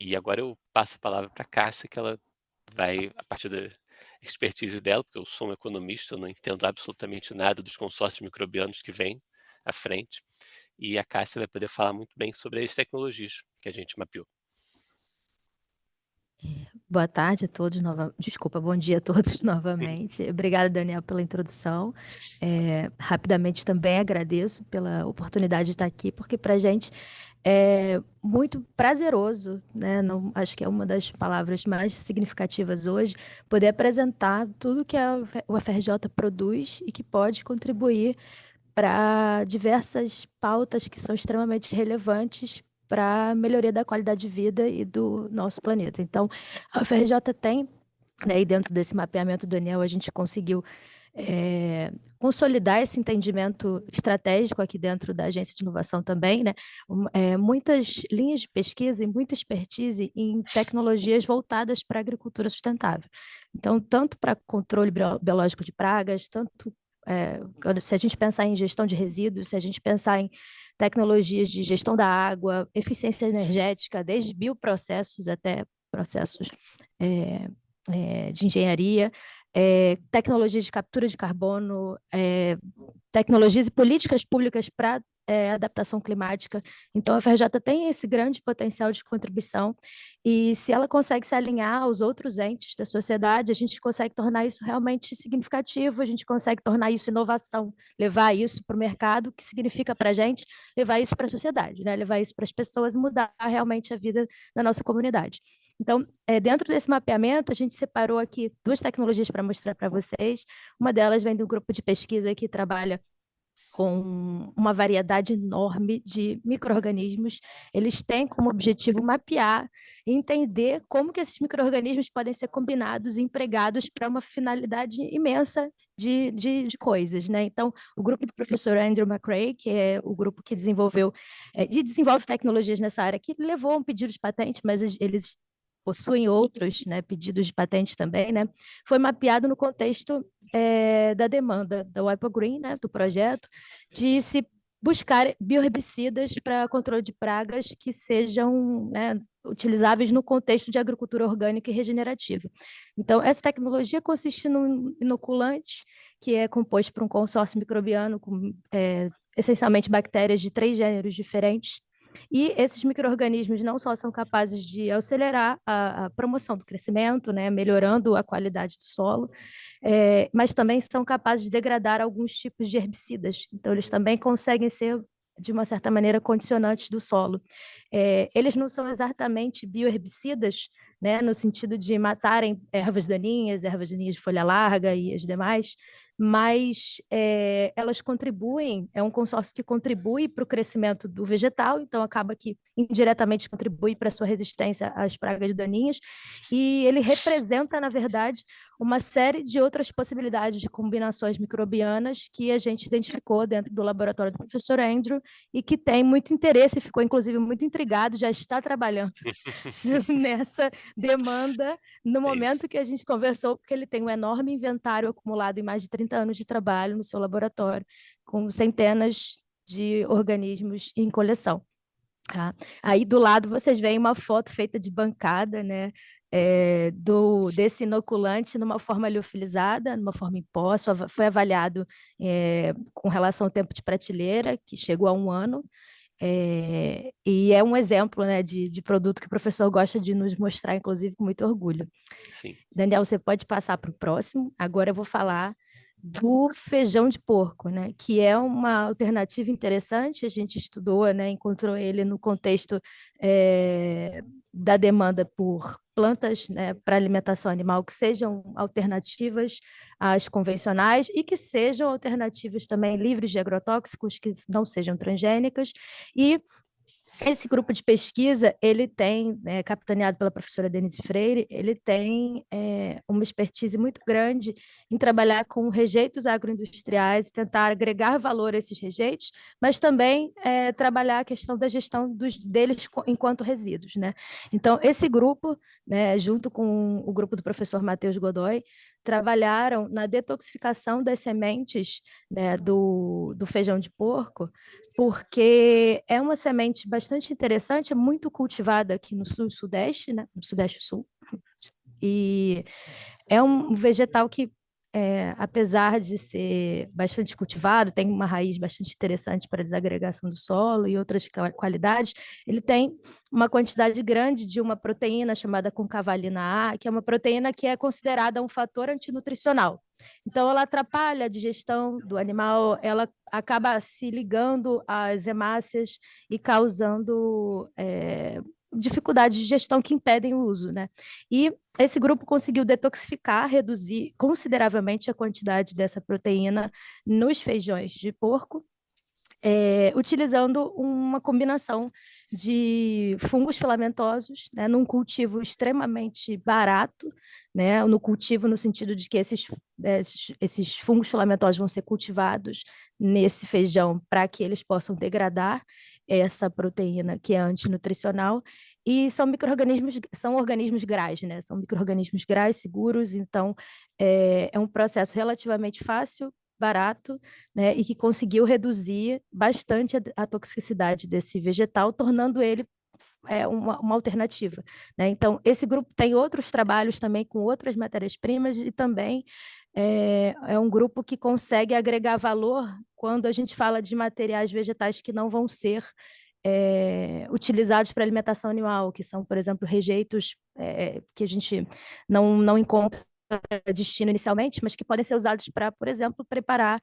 Speaker 4: E agora eu passo a palavra para a Cássia, que ela vai, a partir da expertise dela, porque eu sou um economista, eu não entendo absolutamente nada dos consórcios microbianos que vêm à frente, e a Cássia vai poder falar muito bem sobre as tecnologias que a gente mapeou.
Speaker 5: Boa tarde a todos, bom dia a todos novamente. Obrigada, Daniel, pela introdução. Rapidamente também agradeço pela oportunidade de estar aqui, porque para a gente é muito prazeroso, né? Não, acho que é uma das palavras mais significativas hoje, poder apresentar tudo que a UFRJ produz e que pode contribuir para diversas pautas que são extremamente relevantes para a melhoria da qualidade de vida e do nosso planeta. Então, a UFRJ tem, né, e dentro desse mapeamento, Daniel, a gente conseguiu consolidar esse entendimento estratégico aqui dentro da Agência de Inovação também, né? Muitas linhas de pesquisa e muita expertise em tecnologias voltadas para a agricultura sustentável. Então, tanto para controle biológico de pragas, tanto se a gente pensar em gestão de resíduos, se a gente pensar em tecnologias de gestão da água, eficiência energética, desde bioprocessos até processos de engenharia, tecnologias de captura de carbono, tecnologias e políticas públicas para adaptação climática. Então, a FRJ tem esse grande potencial de contribuição e se ela consegue se alinhar aos outros entes da sociedade, a gente consegue tornar isso realmente significativo, a gente consegue tornar isso inovação, levar isso para o mercado, que significa para a gente levar isso para a sociedade, né? Levar isso para as pessoas, mudar realmente a vida da nossa comunidade. Então, dentro desse mapeamento, a gente separou aqui 2 tecnologias para mostrar para vocês. Uma delas vem do grupo de pesquisa que trabalha com uma variedade enorme de micro-organismos. Eles têm como objetivo mapear e entender como que esses micro-organismos podem ser combinados e empregados para uma finalidade imensa de coisas, né? Então, o grupo do professor Andrew McRae, que é o grupo que desenvolve tecnologias nessa área, que levou a um pedido de patente, mas eles possuem outros, né, pedidos de patente também, né? Foi mapeado no contexto da demanda da WIPO Green, né, do projeto, de se buscar bioherbicidas para controle de pragas que sejam, né, utilizáveis no contexto de agricultura orgânica e regenerativa. Então, essa tecnologia consiste num inoculante que é composto por um consórcio microbiano com essencialmente bactérias de 3 gêneros diferentes. E esses micro-organismos não só são capazes de acelerar a promoção do crescimento, né, melhorando a qualidade do solo, mas também são capazes de degradar alguns tipos de herbicidas. Então, eles também conseguem ser, de uma certa maneira, condicionantes do solo. Eles não são exatamente bioherbicidas, né, no sentido de matarem ervas daninhas de folha larga e as demais, mas elas contribuem, é um consórcio que contribui para o crescimento do vegetal, então acaba que indiretamente contribui para a sua resistência às pragas daninhas, e ele representa, na verdade, uma série de outras possibilidades de combinações microbianas que a gente identificou dentro do laboratório do professor Andrew e que tem muito interesse, ficou inclusive muito intrigado, já está trabalhando nessa demanda no momento que a gente conversou, porque ele tem um enorme inventário acumulado em mais de 30 anos de trabalho no seu laboratório, com centenas de organismos em coleção. Tá? Aí do lado vocês veem uma foto feita de bancada, né, desse inoculante numa forma liofilizada, numa forma em pó, foi avaliado com relação ao tempo de prateleira, que chegou a 1 ano, e é um exemplo, né, de produto que o professor gosta de nos mostrar, inclusive, com muito orgulho.
Speaker 4: Sim.
Speaker 5: Daniel, você pode passar para o próximo. Agora eu vou falar do feijão de porco, né, que é uma alternativa interessante. A gente estudou, né, encontrou ele no contexto da demanda por plantas, né, para alimentação animal que sejam alternativas às convencionais e que sejam alternativas também livres de agrotóxicos, que não sejam transgênicas. E esse grupo de pesquisa, ele tem, capitaneado pela professora Denise Freire, ele tem uma expertise muito grande em trabalhar com rejeitos agroindustriais, tentar agregar valor a esses rejeitos, mas também trabalhar a questão da gestão deles enquanto resíduos, né? Então, esse grupo, né, junto com o grupo do professor Matheus Godoy, trabalharam na detoxificação das sementes, né, do feijão de porco, porque é uma semente bastante interessante, é muito cultivada aqui no sul e sudeste, né? No sudeste e sul. E é um vegetal que, apesar de ser bastante cultivado, tem uma raiz bastante interessante para desagregação do solo e outras qualidades, ele tem uma quantidade grande de uma proteína chamada concavalina A, que é uma proteína que é considerada um fator antinutricional. Então, ela atrapalha a digestão do animal, ela acaba se ligando às hemácias e causando dificuldades de digestão que impedem o uso, né? E esse grupo conseguiu detoxificar, reduzir consideravelmente a quantidade dessa proteína nos feijões de porco, utilizando uma combinação de fungos filamentosos, né, num cultivo extremamente barato, né, no cultivo no sentido de que esses fungos filamentosos vão ser cultivados nesse feijão para que eles possam degradar essa proteína que é antinutricional, e são micro-organismos, são organismos GRAS, né, são micro-organismos GRAS seguros, então é um processo relativamente fácil, barato, né, e que conseguiu reduzir bastante a toxicidade desse vegetal, tornando ele uma alternativa, né? Então, esse grupo tem outros trabalhos também com outras matérias-primas e também é um grupo que consegue agregar valor quando a gente fala de materiais vegetais que não vão ser utilizados para alimentação animal, que são, por exemplo, rejeitos que a gente não encontra destino inicialmente, mas que podem ser usados para, por exemplo, preparar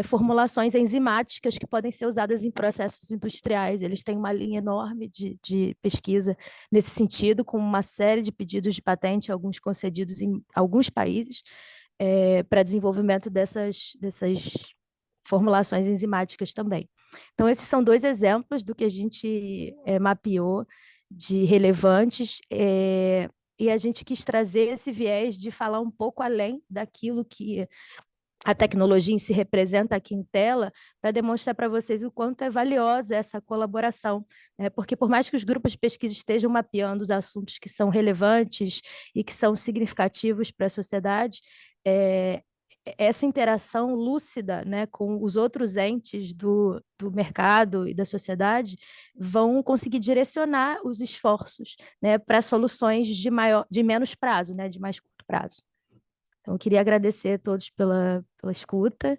Speaker 5: formulações enzimáticas que podem ser usadas em processos industriais. Eles têm uma linha enorme de pesquisa nesse sentido, com uma série de pedidos de patente, alguns concedidos em alguns países, para desenvolvimento dessas formulações enzimáticas também. Então, esses são 2 exemplos do que a gente mapeou de relevantes, e a gente quis trazer esse viés de falar um pouco além daquilo que a tecnologia em si representa aqui em tela, para demonstrar para vocês o quanto é valiosa essa colaboração, né? Porque por mais que os grupos de pesquisa estejam mapeando os assuntos que são relevantes e que são significativos para a sociedade, essa interação lúcida, né, com os outros entes do mercado e da sociedade vão conseguir direcionar os esforços, né, para soluções de menos prazo, né, de mais curto prazo. Então, eu queria agradecer a todos pela escuta.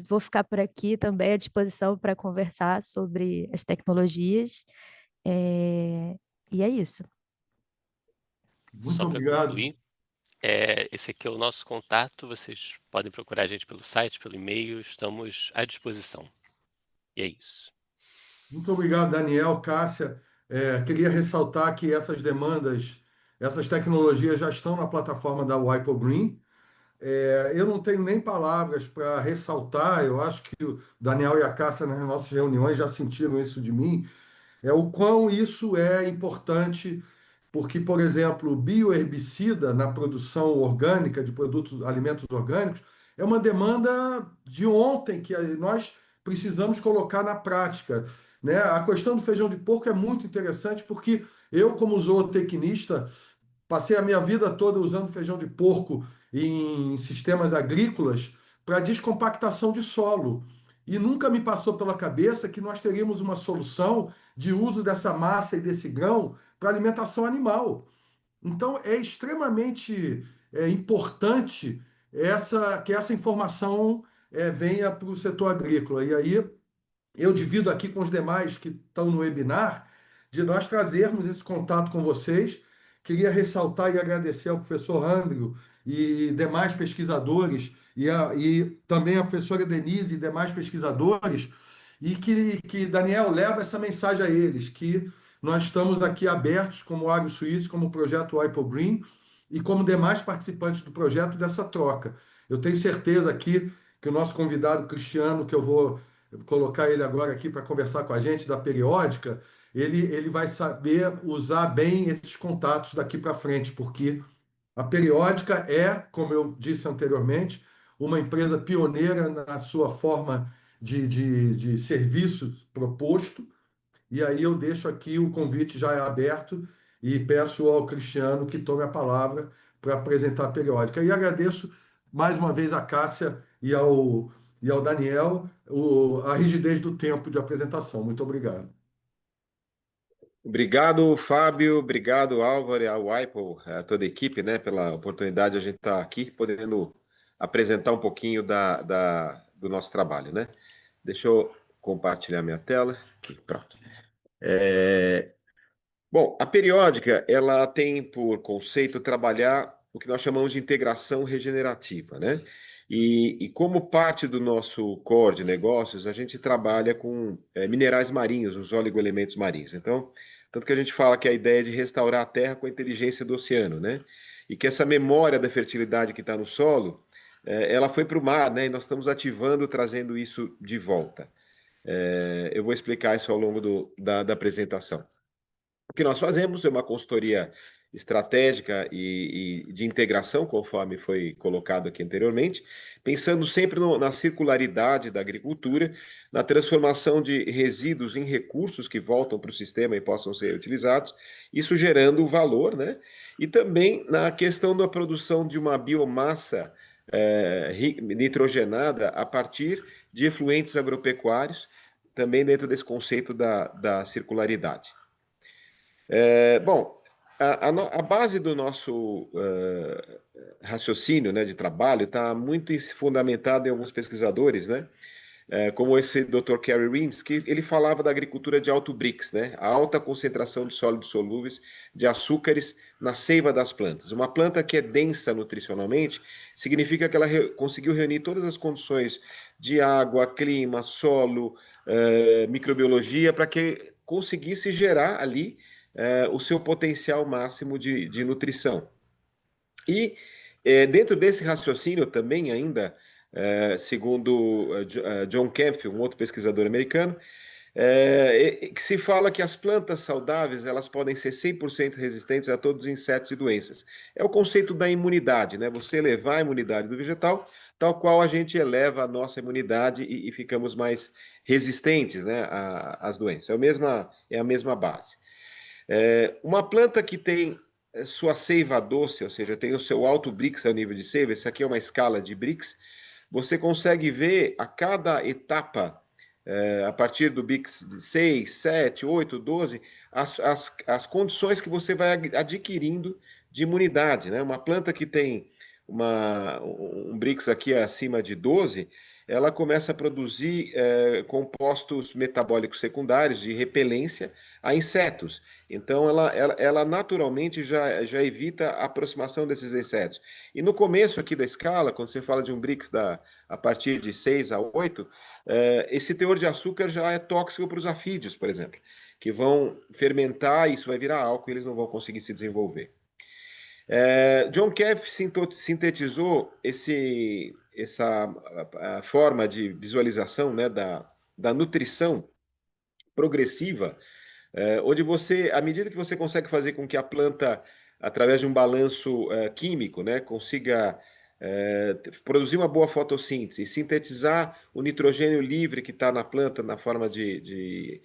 Speaker 5: Vou ficar por aqui também à disposição para conversar sobre as tecnologias. E é isso.
Speaker 3: Muito
Speaker 4: Só para
Speaker 3: obrigado.
Speaker 4: concluir, esse aqui é o nosso contato, vocês podem procurar a gente pelo site, pelo e-mail, estamos à disposição. E é isso.
Speaker 3: Muito obrigado, Daniel, Cássia. Queria ressaltar que essas demandas, essas tecnologias já estão na plataforma da WIPO Green. Eu não tenho nem palavras para ressaltar, eu acho que o Daniel e a Cássia nas nossas reuniões já sentiram isso de mim, o quão isso é importante, porque, por exemplo, o bioherbicida na produção orgânica de produtos, alimentos orgânicos, é uma demanda de ontem que nós precisamos colocar na prática, né? A questão do feijão de porco é muito interessante porque eu, como zootecnista, passei a minha vida toda usando feijão de porco em sistemas agrícolas para descompactação de solo. E nunca me passou pela cabeça que nós teríamos uma solução de uso dessa massa e desse grão para alimentação animal. Então, é extremamente importante que essa informação venha para o setor agrícola. E aí, eu divido aqui com os demais que estão no webinar, de nós trazermos esse contato com vocês. Queria ressaltar e agradecer ao professor Andrew e demais pesquisadores, e também a professora Denise e demais pesquisadores, e que Daniel leva essa mensagem a eles, que nós estamos aqui abertos, como Agro Suíço, como o projeto WIPO Green, e como demais participantes do projeto dessa troca. Eu tenho certeza aqui que o nosso convidado Cristiano, que eu vou colocar ele agora aqui para conversar com a gente da periódica, ele vai saber usar bem esses contatos daqui para frente, porque a periódica é, como eu disse anteriormente, uma empresa pioneira na sua forma de serviço proposto. E aí eu deixo aqui o convite já é aberto e peço ao Cristiano que tome a palavra para apresentar a periódica. E agradeço mais uma vez a Cássia e ao Daniel a rigidez do tempo de apresentação. Muito obrigado.
Speaker 6: Obrigado, Fábio. Obrigado, Álvaro, ao WIPO, a toda a equipe, né, pela oportunidade de a gente estar aqui, podendo apresentar um pouquinho do nosso trabalho, né? Deixa eu compartilhar minha tela. Aqui, pronto. Bom, a periódica, ela tem por conceito trabalhar o que nós chamamos de integração regenerativa, né? E como parte do nosso core de negócios, a gente trabalha com minerais marinhos, os oligoelementos marinhos. Então, tanto que a gente fala que a ideia é de restaurar a terra com a inteligência do oceano, né? E que essa memória da fertilidade que está no solo, ela foi para o mar, né? E nós estamos ativando, trazendo isso de volta. Eu vou explicar isso ao longo da apresentação. O que nós fazemos é uma consultoria estratégica e de integração, conforme foi colocado aqui anteriormente, pensando sempre na circularidade da agricultura, na transformação de resíduos em recursos que voltam para o sistema e possam ser utilizados, isso gerando valor, né? E também na questão da produção de uma biomassa nitrogenada a partir de efluentes agropecuários, também dentro desse conceito da circularidade. Bom, a base do nosso raciocínio, né, de trabalho está muito fundamentada em alguns pesquisadores, né, como esse Dr. Kerry Reams, que ele falava da agricultura de alto BRICS, né, a alta concentração de sólidos solúveis de açúcares na seiva das plantas. Uma planta que é densa nutricionalmente significa que ela conseguiu reunir todas as condições de água, clima, solo, microbiologia, para que conseguisse gerar ali o seu potencial máximo de nutrição. E dentro desse raciocínio também ainda, segundo John Campbell, um outro pesquisador americano, que se fala que as plantas saudáveis elas podem ser 100% resistentes a todos os insetos e doenças. É o conceito da imunidade, né? Você elevar a imunidade do vegetal, tal qual a gente eleva a nossa imunidade e ficamos mais resistentes, né, às doenças. É a mesma base. Uma planta que tem sua seiva doce, ou seja, tem o seu alto BRICS ao nível de seiva, essa aqui é uma escala de BRICS, você consegue ver a cada etapa, a partir do BRICS de 6, 7, 8, 12, as condições que você vai adquirindo de imunidade, né? Uma planta que tem um BRICS aqui acima de 12, ela começa a produzir compostos metabólicos secundários de repelência a insetos. Então, ela naturalmente já evita a aproximação desses insetos. E no começo aqui da escala, quando você fala de um BRICS a partir de 6 a 8, esse teor de açúcar já é tóxico para os afídeos, por exemplo, que vão fermentar e isso vai virar álcool e eles não vão conseguir se desenvolver. John Keff sintetizou essa forma de visualização, né, da nutrição progressiva, onde você, à medida que você consegue fazer com que a planta, através de um balanço químico, né, consiga produzir uma boa fotossíntese e sintetizar o nitrogênio livre que está na planta na forma de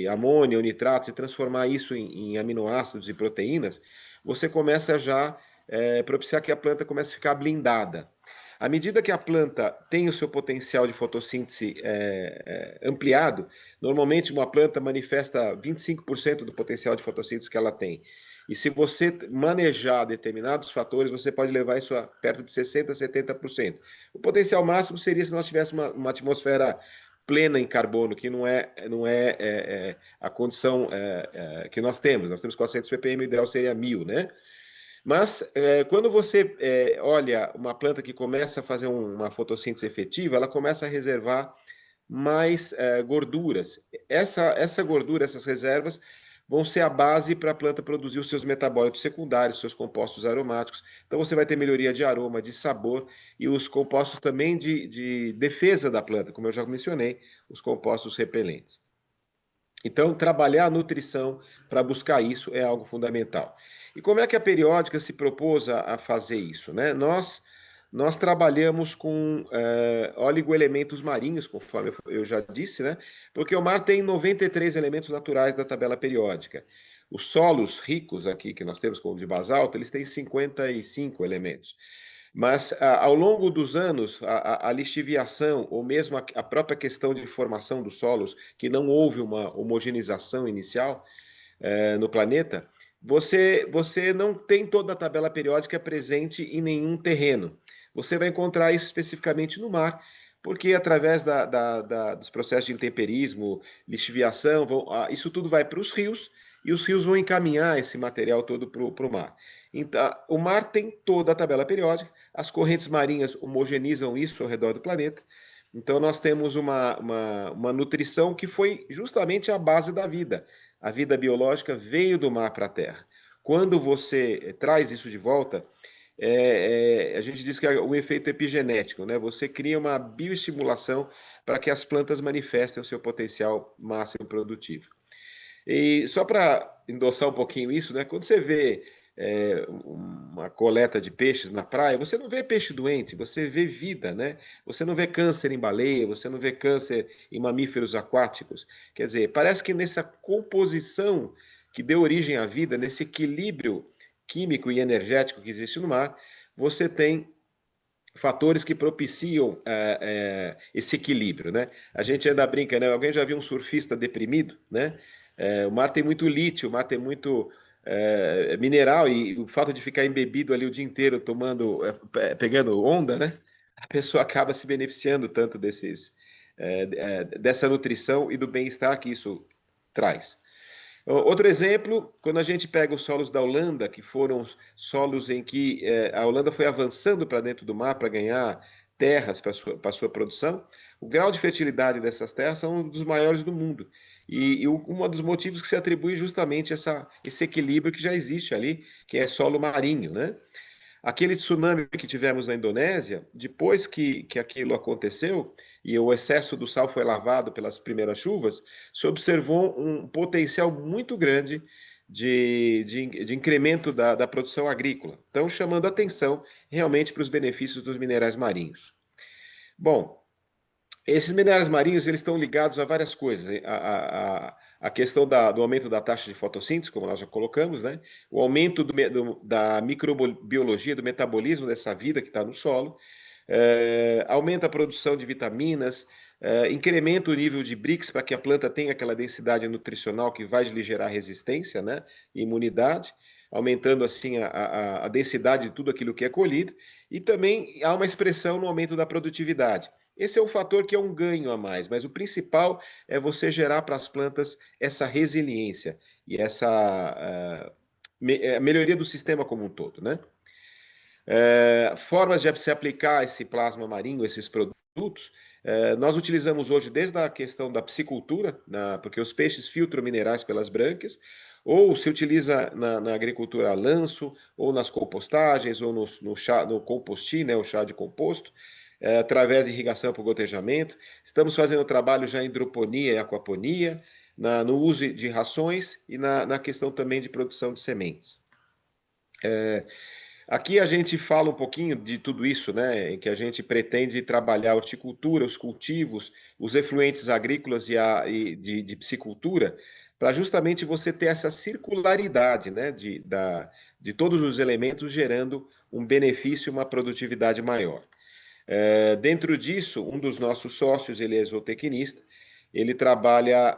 Speaker 6: amônia ou nitratos e transformar isso em aminoácidos e proteínas, você começa já a propiciar que a planta comece a ficar blindada. À medida que a planta tem o seu potencial de fotossíntese ampliado, normalmente uma planta manifesta 25% do potencial de fotossíntese que ela tem. E se você manejar determinados fatores, você pode levar isso a perto de 60%, 70%. O potencial máximo seria se nós tivéssemos uma atmosfera plena em carbono, que não é a condição que nós temos. Nós temos 400 ppm, o ideal seria 1000, né? Mas quando você olha uma planta que começa a fazer uma fotossíntese efetiva, ela começa a reservar mais gorduras. Essa gordura, essas reservas, vão ser a base para a planta produzir os seus metabólitos secundários, seus compostos aromáticos. Então você vai ter melhoria de aroma, de sabor e os compostos também de defesa da planta, como eu já mencionei, os compostos repelentes. Então, trabalhar a nutrição para buscar isso é algo fundamental. E como é que a periódica se propôs a fazer isso, né? Nós trabalhamos com oligoelementos marinhos, conforme eu já disse, né? Porque o mar tem 93 elementos naturais da tabela periódica. Os solos ricos aqui, que nós temos como de basalto, eles têm 55 elementos. Mas ao longo dos anos, a lixiviação, ou mesmo a própria questão de formação dos solos, que não houve uma homogeneização inicial no planeta, você não tem toda a tabela periódica presente em nenhum terreno. Você vai encontrar isso especificamente no mar, porque através dos processos de intemperismo, lixiviação, isso tudo vai para os rios, e os rios vão encaminhar esse material todo para o mar. Então, o mar tem toda a tabela periódica, as correntes marinhas homogeneizam isso ao redor do planeta. Então, nós temos uma nutrição que foi justamente a base da vida. A vida biológica veio do mar para a terra. Quando você traz isso de volta, a gente diz que é um efeito epigenético, né? Você cria uma bioestimulação para que as plantas manifestem o seu potencial máximo produtivo. E só para endossar um pouquinho isso, né? Quando você vê uma coleta de peixes na praia, você não vê peixe doente, você vê vida, né? Você não vê câncer em baleia, você não vê câncer em mamíferos aquáticos. Quer dizer, parece que nessa composição que deu origem à vida, nesse equilíbrio químico e energético que existe no mar, você tem fatores que propiciam esse equilíbrio, né? A gente ainda brinca, né? Alguém já viu um surfista deprimido, né? O mar tem muito lítio, o mar tem muito mineral e o fato de ficar embebido ali o dia inteiro tomando, pegando onda, né? A pessoa acaba se beneficiando tanto dessa nutrição e do bem-estar que isso traz. Outro exemplo, quando a gente pega os solos da Holanda, que foram solos em que a Holanda foi avançando para dentro do mar para ganhar terras para sua produção, o grau de fertilidade dessas terras são um dos maiores do mundo. E um dos motivos que se atribui justamente esse equilíbrio que já existe ali, que é solo marinho, né? Aquele tsunami que tivemos na Indonésia, depois que aquilo aconteceu e o excesso do sal foi lavado pelas primeiras chuvas, se observou um potencial muito grande de incremento da produção agrícola. Então, chamando atenção realmente para os benefícios dos minerais marinhos. Bom, esses minerais marinhos eles estão ligados a várias coisas. A questão do aumento da taxa de fotossíntese, como nós já colocamos, né? O aumento da microbiologia, do metabolismo dessa vida que está no solo, aumenta a produção de vitaminas, incrementa o nível de BRICS para que a planta tenha aquela densidade nutricional que vai lhe gerar resistência, né? E imunidade, aumentando assim a densidade de tudo aquilo que é colhido, e também há uma expressão no aumento da produtividade. Esse é um fator que é um ganho a mais, mas o principal é você gerar para as plantas essa resiliência e essa melhoria do sistema como um todo, né? Formas de se aplicar esse plasma marinho, esses produtos, nós utilizamos hoje desde a questão da piscicultura, porque os peixes filtram minerais pelas brânquias, ou se utiliza na agricultura a lanço, ou nas compostagens, ou no compostir, né, o chá de composto, através de irrigação por gotejamento. Estamos fazendo trabalho já em hidroponia e aquaponia, no uso de rações e na questão também de produção de sementes. Aqui a gente fala um pouquinho de tudo isso, né? Em que a gente pretende trabalhar a horticultura, os cultivos, os efluentes agrícolas e de piscicultura, para justamente você ter essa circularidade, né? De todos os elementos gerando um benefício, uma produtividade maior. Dentro disso, um dos nossos sócios, ele é zootecnista, ele trabalha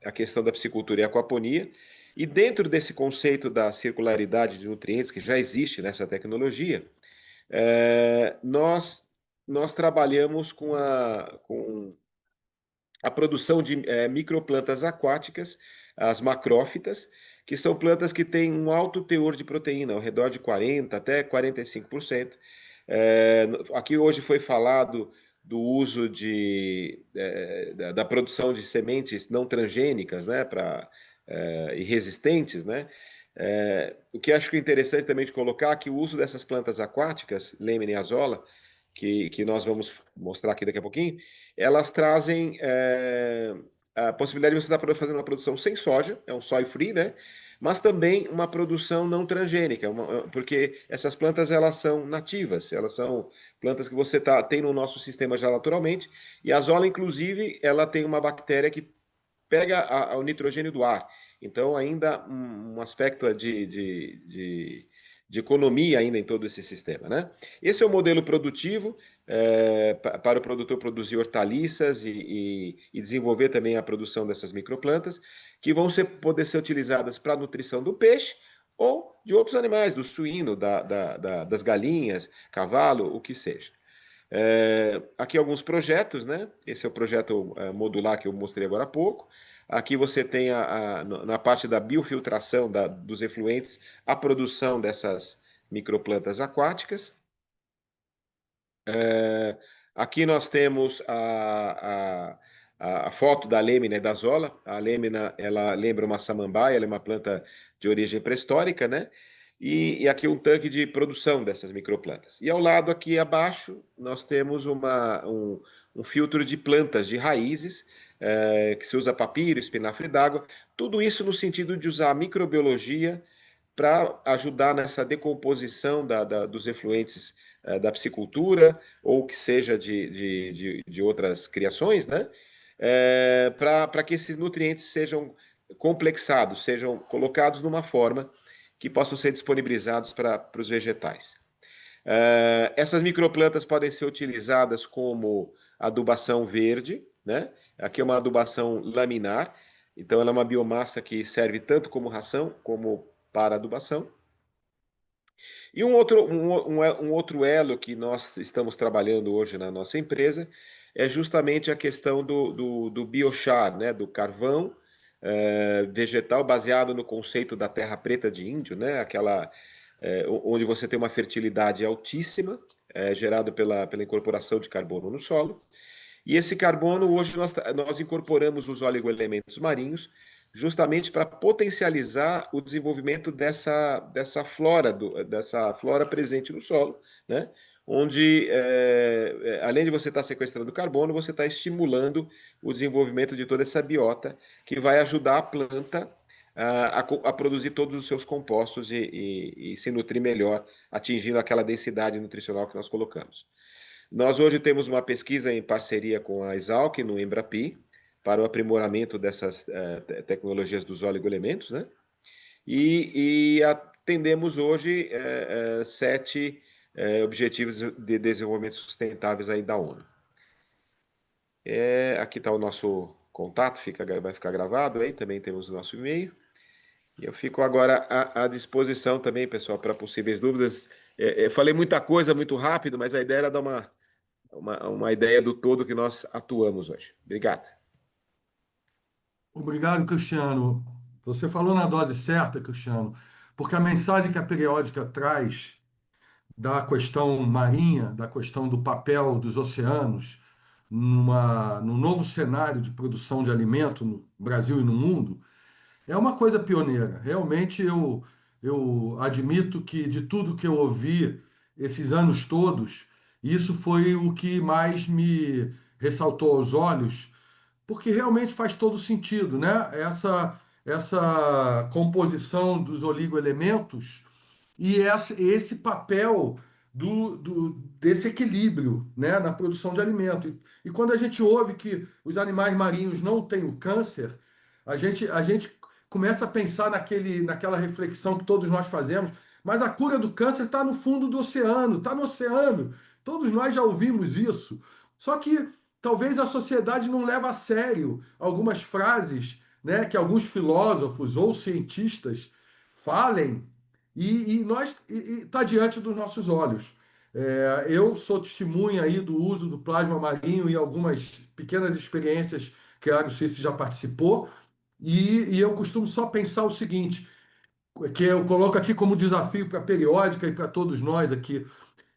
Speaker 6: a questão da piscicultura e aquaponia, e dentro desse conceito da circularidade de nutrientes, que já existe nessa tecnologia, nós trabalhamos com a produção de microplantas aquáticas, as macrófitas, que são plantas que têm um alto teor de proteína, ao redor de 40% até 45%. Aqui hoje foi falado do uso da produção de sementes não transgênicas, né, e resistentes, né? O que acho interessante também de colocar é que o uso dessas plantas aquáticas, Lemna e Azolla, que nós vamos mostrar aqui daqui a pouquinho, elas trazem a possibilidade de você estar fazendo uma produção sem soja, é um soy free, né? Mas também uma produção não transgênica, porque essas plantas elas são nativas, elas são plantas que você tem no nosso sistema já naturalmente, e a azolla, inclusive, ela tem uma bactéria que pega o nitrogênio do ar. Então, ainda um aspecto de economia ainda em todo esse sistema, né? Esse é o modelo produtivo para o produtor produzir hortaliças e desenvolver também a produção dessas microplantas, que vão poder ser utilizadas para a nutrição do peixe ou de outros animais, do suíno, das galinhas, cavalo, o que seja. Aqui alguns projetos, né? Esse é o projeto modular que eu mostrei agora há pouco. Aqui você tem na parte da biofiltração dos efluentes, a produção dessas microplantas aquáticas. Aqui nós temos a foto da lêmina e da azolla. A lêmina, ela lembra uma samambaia, ela é uma planta de origem pré-histórica, né? e aqui um tanque de produção dessas microplantas. E ao lado, aqui abaixo, nós temos um filtro de plantas, de raízes, que se usa papiro, espinafre d'água, tudo isso no sentido de usar a microbiologia para ajudar nessa decomposição dos efluentes da piscicultura, ou que seja de outras criações, né? Para que esses nutrientes sejam complexados, sejam colocados numa forma que possam ser disponibilizados para os vegetais. Essas microplantas podem ser utilizadas como adubação verde, né? Aqui é uma adubação laminar, então ela é uma biomassa que serve tanto como ração como para adubação. E um outro elo que nós estamos trabalhando hoje na nossa empresa é justamente a questão do biochar, né? Do carvão vegetal baseado no conceito da terra preta de índio, né? Onde você tem uma fertilidade altíssima, gerado pela incorporação de carbono no solo. E esse carbono, hoje, nós incorporamos os oligoelementos marinhos justamente para potencializar o desenvolvimento dessa flora presente no solo, né? Onde, além de você estar sequestrando carbono, você está estimulando o desenvolvimento de toda essa biota que vai ajudar a planta a produzir todos os seus compostos e se nutrir melhor, atingindo aquela densidade nutricional que nós colocamos. Nós hoje temos uma pesquisa em parceria com a Exalc, no Embrapi, para o aprimoramento dessas tecnologias dos oligoelementos, né? E atendemos hoje 7 Objetivos de Desenvolvimento Sustentáveis aí da ONU. Aqui está o nosso contato, vai ficar gravado aí, também temos o nosso e-mail. E eu fico agora à disposição também, pessoal, para possíveis dúvidas. Falei muita coisa muito rápido, mas a ideia era dar uma ideia do todo que nós atuamos hoje. Obrigado.
Speaker 3: Obrigado, Cristiano. Você falou na dose certa, Cristiano, porque a mensagem que a periódica traz da questão marinha, da questão do papel dos oceanos num novo cenário de produção de alimento no Brasil e no mundo, é uma coisa pioneira. Realmente eu admito que de tudo que eu ouvi esses anos todos, isso foi o que mais me ressaltou aos olhos, porque realmente faz todo sentido, né? Essa composição dos oligoelementos e esse papel desse equilíbrio, né, na produção de alimento. E quando a gente ouve que os animais marinhos não têm o câncer, a gente começa a pensar naquela reflexão que todos nós fazemos, mas a cura do câncer está no fundo do oceano, está no oceano. Todos nós já ouvimos isso. Só que talvez a sociedade não leva a sério algumas frases, né, que alguns filósofos ou cientistas falem e nós está diante dos nossos olhos. Eu sou testemunha aí do uso do plasma marinho em algumas pequenas experiências que a AgroSuíça já participou, e eu costumo só pensar o seguinte, que eu coloco aqui como desafio para a periódica e para todos nós aqui: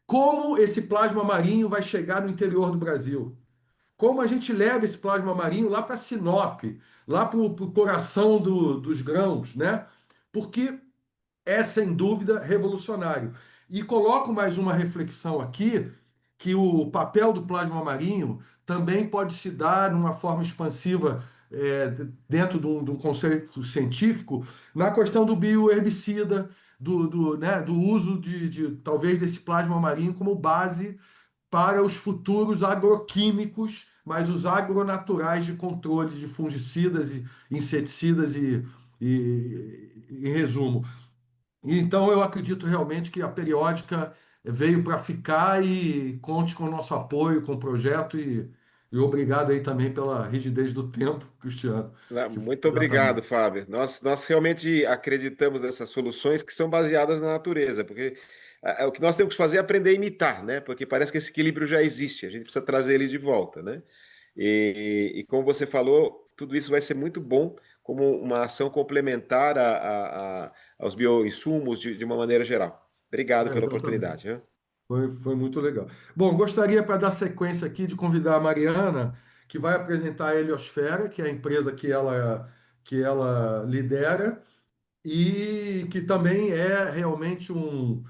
Speaker 3: como esse plasma marinho vai chegar no interior do Brasil? Como a gente leva esse plasma marinho lá para Sinop, lá para o coração dos grãos, né? Porque é sem dúvida revolucionário. E coloco mais uma reflexão aqui, que o papel do plasma marinho também pode se dar numa forma expansiva, dentro de um conceito científico, na questão do bioherbicida, né, do uso talvez desse plasma marinho como base para os futuros agroquímicos, mas os agronaturais de controle de fungicidas e inseticidas em resumo. Então, eu acredito realmente que a periódica veio para ficar, e conte com o nosso apoio, com o projeto, e obrigado aí também pela rigidez do tempo, Cristiano, que foi
Speaker 6: Muito obrigado,
Speaker 3: exatamente.
Speaker 6: Fábio. Nós realmente acreditamos nessas soluções que são baseadas na natureza, porque o que nós temos que fazer é aprender a imitar, né? Porque parece que esse equilíbrio já existe, a gente precisa trazer ele de volta, né? E como você falou, tudo isso vai ser muito bom como uma ação complementar aos bioinsumos de uma maneira geral. Obrigado pela
Speaker 3: Exatamente.
Speaker 6: oportunidade, viu?
Speaker 3: Foi muito legal. Bom, gostaria, para dar sequência aqui, de convidar a Mariana, que vai apresentar a Heliosfera, que é a empresa que ela lidera, e que também é realmente um-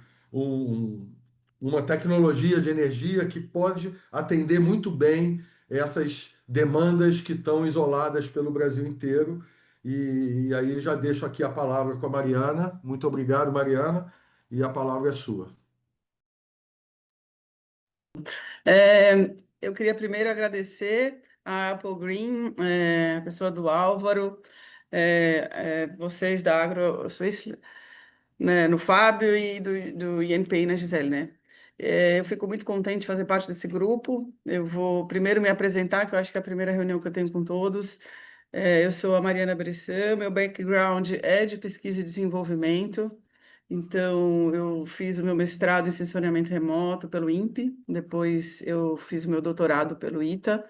Speaker 3: uma tecnologia de energia que pode atender muito bem essas demandas que estão isoladas pelo Brasil inteiro. E aí já deixo aqui a palavra com a Mariana. Muito obrigado, Mariana, e a palavra é sua.
Speaker 7: Eu queria primeiro agradecer a Apple Green, a pessoa do Álvaro, vocês da AgroSuisse, né, no Fábio e do INPI na Gisele, né? Eu fico muito contente de fazer parte desse grupo. Eu vou primeiro me apresentar, que eu acho que é a primeira reunião que eu tenho com todos. Eu sou a Mariana Bressan, meu background é de pesquisa e desenvolvimento. Então, eu fiz o meu mestrado em sensoramento remoto pelo INPE, depois eu fiz o meu doutorado pelo ITA,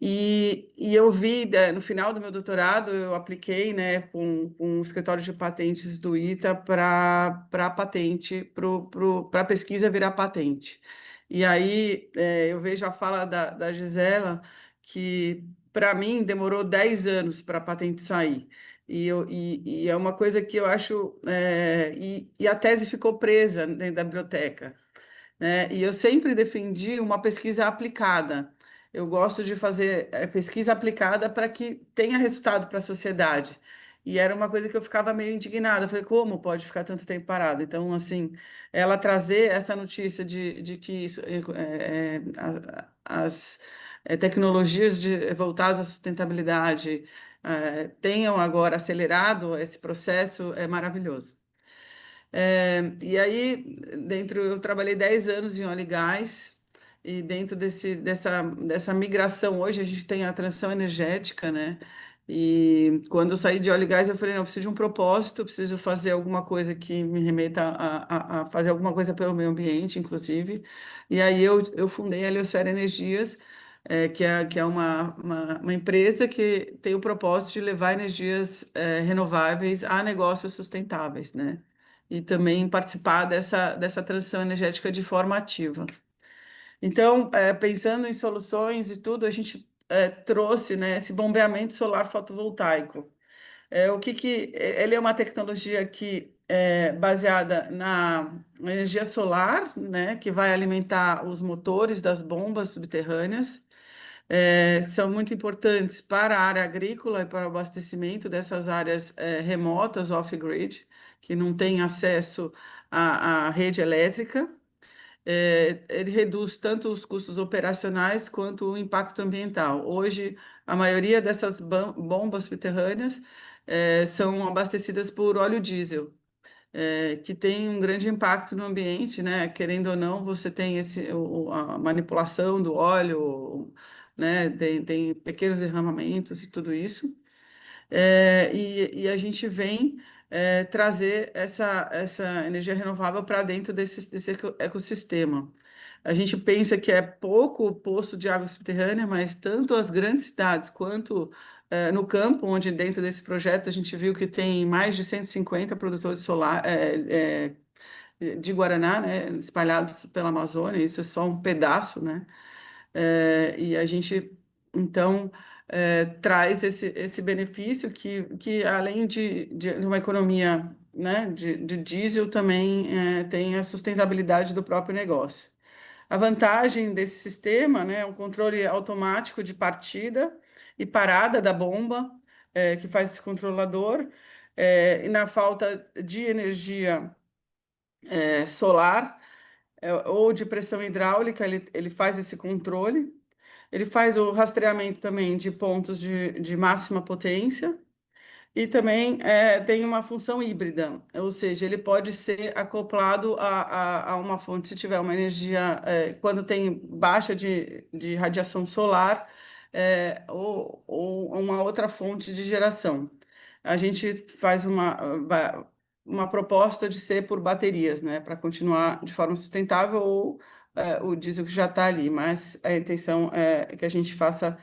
Speaker 7: e eu vi, no final do meu doutorado, eu apliquei, né, com o escritório de patentes do ITA para patente, para a pesquisa virar patente. E aí eu vejo a fala da Gisela, que para mim demorou 10 anos para a patente sair. E é uma coisa que eu acho. E a tese ficou presa dentro da biblioteca, né? E eu sempre defendi uma pesquisa aplicada. Eu gosto de fazer pesquisa aplicada para que tenha resultado para a sociedade. E era uma coisa que eu ficava meio indignada. Eu falei, como pode ficar tanto tempo parado? Então, assim, ela trazer essa notícia de que as tecnologias voltadas à sustentabilidade tenham agora acelerado esse processo é maravilhoso. E aí, eu trabalhei 10 anos em óleo e gás, e dentro dessa migração, hoje a gente tem a transição energética, né? E quando eu saí de óleo e gás, eu falei, não, eu preciso de um propósito, eu preciso fazer alguma coisa que me remeta a fazer alguma coisa pelo meio ambiente, inclusive. E aí eu fundei a Heliosfera Energias, que é uma empresa que tem o propósito de levar energias renováveis a negócios sustentáveis, né? E também participar dessa transição energética de forma ativa. Então, pensando em soluções e tudo, a gente trouxe, né, esse bombeamento solar fotovoltaico. Ele é uma tecnologia que é baseada na energia solar, né, que vai alimentar os motores das bombas subterrâneas. São muito importantes para a área agrícola e para o abastecimento dessas áreas remotas, off-grid, que não têm acesso à rede elétrica. Ele reduz tanto os custos operacionais quanto o impacto ambiental. Hoje, a maioria dessas bombas subterrâneas são abastecidas por óleo diesel, que tem um grande impacto no ambiente, né? Querendo ou não, você tem a manipulação do óleo, né? Tem pequenos derramamentos e tudo isso. E a gente vem trazer essa energia renovável para dentro desse ecossistema. A gente pensa que é pouco o poço de água subterrânea, mas tanto as grandes cidades quanto no campo, onde dentro desse projeto a gente viu que tem mais de 150 produtores solar, de Guaraná, né, espalhados pela Amazônia, isso é só um pedaço, né? E a gente, então, traz esse benefício que além de uma economia, né, de diesel, também tem a sustentabilidade do próprio negócio. A vantagem desse sistema, né, é um controle automático de partida e parada da bomba, que faz esse controlador, e na falta de energia solar, ou de pressão hidráulica, ele faz esse controle. Ele faz o rastreamento também de pontos de máxima potência e também tem uma função híbrida, ou seja, ele pode ser acoplado a uma fonte se tiver uma energia, quando tem baixa de radiação solar, ou uma outra fonte de geração. A gente faz uma proposta de ser por baterias, né, para continuar de forma sustentável ou o diesel que já está ali, mas a intenção é que a gente faça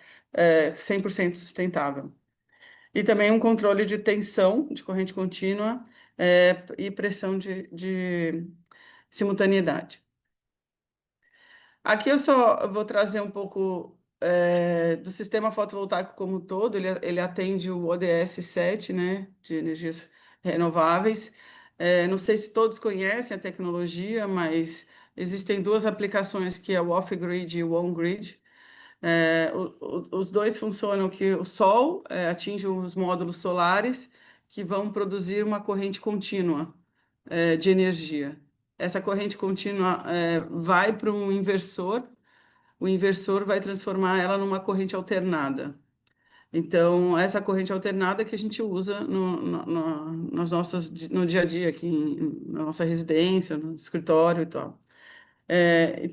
Speaker 7: 100% sustentável. E também um controle de tensão de corrente contínua e pressão de simultaneidade. Aqui eu só vou trazer um pouco do sistema fotovoltaico como um todo. Ele atende o ODS 7, né, de energias renováveis. Não sei se todos conhecem a tecnologia, mas existem duas aplicações, que é o off-grid e o on-grid. Os dois funcionam que o Sol atinge os módulos solares que vão produzir uma corrente contínua de energia. Essa corrente contínua vai para um inversor, o inversor vai transformar ela numa corrente alternada. Então, essa corrente alternada que a gente usa no dia a dia, aqui na nossa residência, no escritório e tal.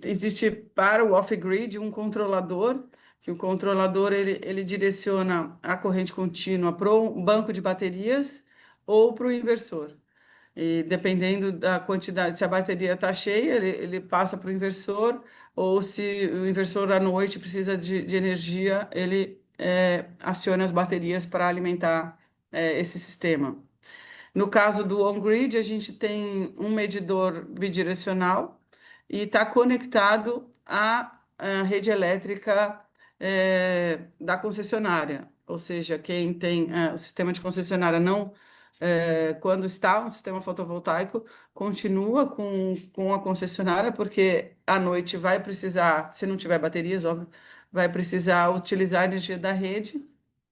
Speaker 7: Existe para o off-grid um controlador, que o controlador ele direciona a corrente contínua para o banco de baterias ou para o inversor. E dependendo da quantidade, se a bateria está cheia, ele passa para o inversor, ou se o inversor à noite precisa de energia, ele aciona as baterias para alimentar esse sistema. No caso do on-grid, a gente tem um medidor bidirecional e está conectado à rede elétrica da concessionária. Ou seja, quem tem o sistema de concessionária não, quando está um sistema fotovoltaico, continua com a concessionária, porque à noite vai precisar, se não tiver baterias, óbvio, vai precisar utilizar a energia da rede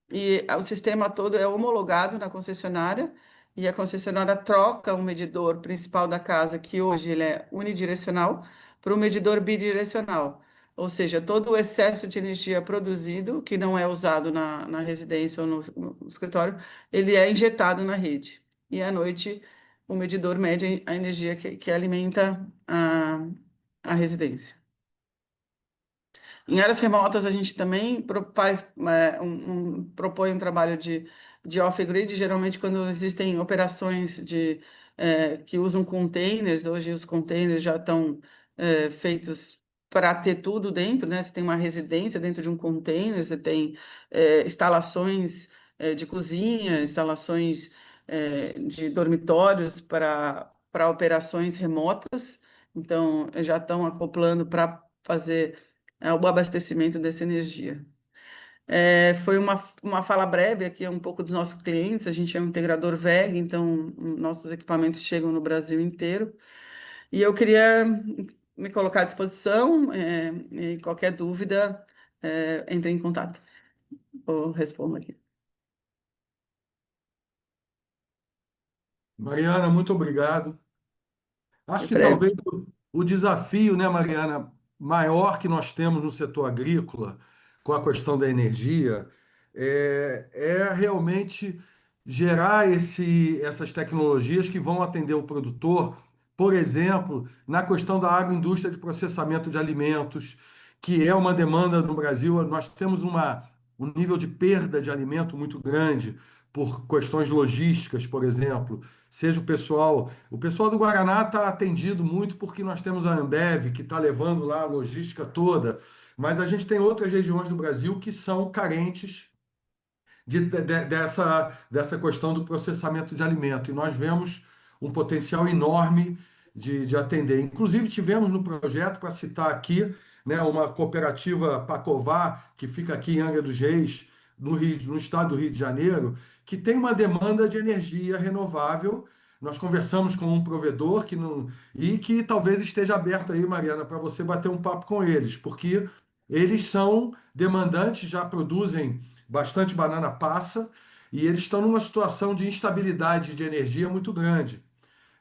Speaker 7: e o sistema todo é homologado na concessionária e a concessionária troca o medidor principal da casa, que hoje ele é unidirecional, para o medidor bidirecional. Ou seja, todo o excesso de energia produzido, que não é usado na residência ou no escritório, ele é injetado na rede. E à noite, o medidor mede a energia que alimenta a residência. Em áreas remotas, a gente também propõe um trabalho de off-grid, geralmente quando existem operações que usam containers. Hoje os containers já estão feitos para ter tudo dentro, né? Você tem uma residência dentro de um container, você tem instalações de cozinha, instalações de dormitórios para operações remotas. Então, já estão acoplando para fazer o abastecimento dessa energia. Foi uma fala breve aqui, um pouco dos nossos clientes. A gente é um integrador WEG, então nossos equipamentos chegam no Brasil inteiro. E eu queria me colocar à disposição, e qualquer dúvida, entre em contato. Eu respondo aqui.
Speaker 3: Mariana, muito obrigado. Acho que
Speaker 7: Breve.
Speaker 3: talvez o desafio, né, Mariana, maior que nós temos no setor agrícola, com a questão da energia, é realmente gerar essas tecnologias que vão atender o produtor, por exemplo, na questão da agroindústria de processamento de alimentos, que é uma demanda no Brasil. Nós temos um nível de perda de alimento muito grande por questões logísticas, por exemplo. Seja o pessoal do Guaraná está atendido muito porque nós temos a Ambev, que está levando lá a logística toda, mas a gente tem outras regiões do Brasil que são carentes dessa questão do processamento de alimento. E nós vemos um potencial enorme de atender. Inclusive, tivemos no projeto, para citar aqui, né, uma cooperativa Pacová, que fica aqui em Angra dos Reis, no estado do Rio de Janeiro, que tem uma demanda de energia renovável. Nós conversamos com um provedor e que talvez esteja aberto aí, Mariana, para você bater um papo com eles, porque eles são demandantes, já produzem bastante banana passa, e eles estão numa situação de instabilidade de energia muito grande,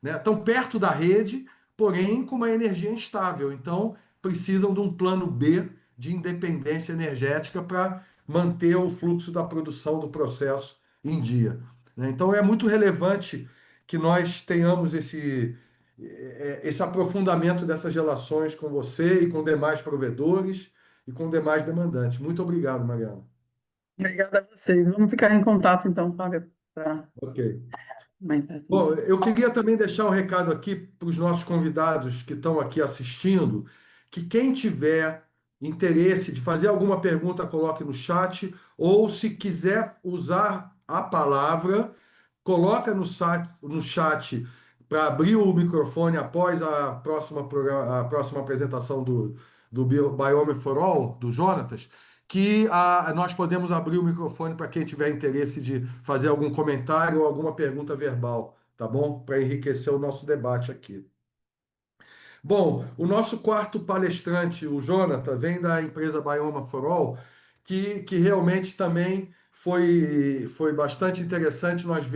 Speaker 3: né? Estão perto da rede, porém com uma energia instável. Então, precisam de um plano B de independência energética para manter o fluxo da produção do processo em dia, né? Então, é muito relevante que nós tenhamos esse aprofundamento dessas relações com você e com demais provedores e com demais demandantes. Muito obrigado, Mariana.
Speaker 7: Obrigada a vocês. Vamos ficar em contato, então, Fábio, para
Speaker 3: Ok.
Speaker 7: mais
Speaker 3: Bom, eu queria também deixar um recado aqui para os nossos convidados que estão aqui assistindo, que quem tiver interesse de fazer alguma pergunta, coloque no chat, ou se quiser usar a palavra, coloca no chat para abrir o microfone após a próxima apresentação do Biome for All, do Jonatas, que nós podemos abrir o microfone para quem tiver interesse de fazer algum comentário ou alguma pergunta verbal, tá bom? Para enriquecer o nosso debate aqui. Bom, o nosso quarto palestrante, o Jonathan, vem da empresa Bioma for All, que realmente também foi bastante interessante. Nós,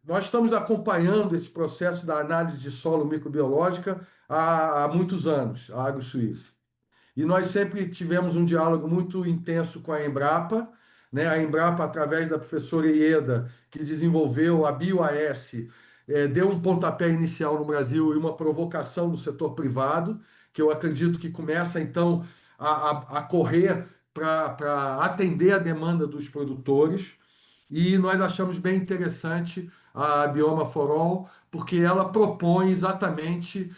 Speaker 3: nós estamos acompanhando esse processo da análise de solo microbiológica há muitos anos, a AgroSuíça. E nós sempre tivemos um diálogo muito intenso com a Embrapa, né? A Embrapa, através da professora Ieda, que desenvolveu a BioAS, deu um pontapé inicial no Brasil e uma provocação no setor privado, que eu acredito que começa, então, a correr para atender a demanda dos produtores. E nós achamos bem interessante a Bioma for All, porque ela propõe exatamente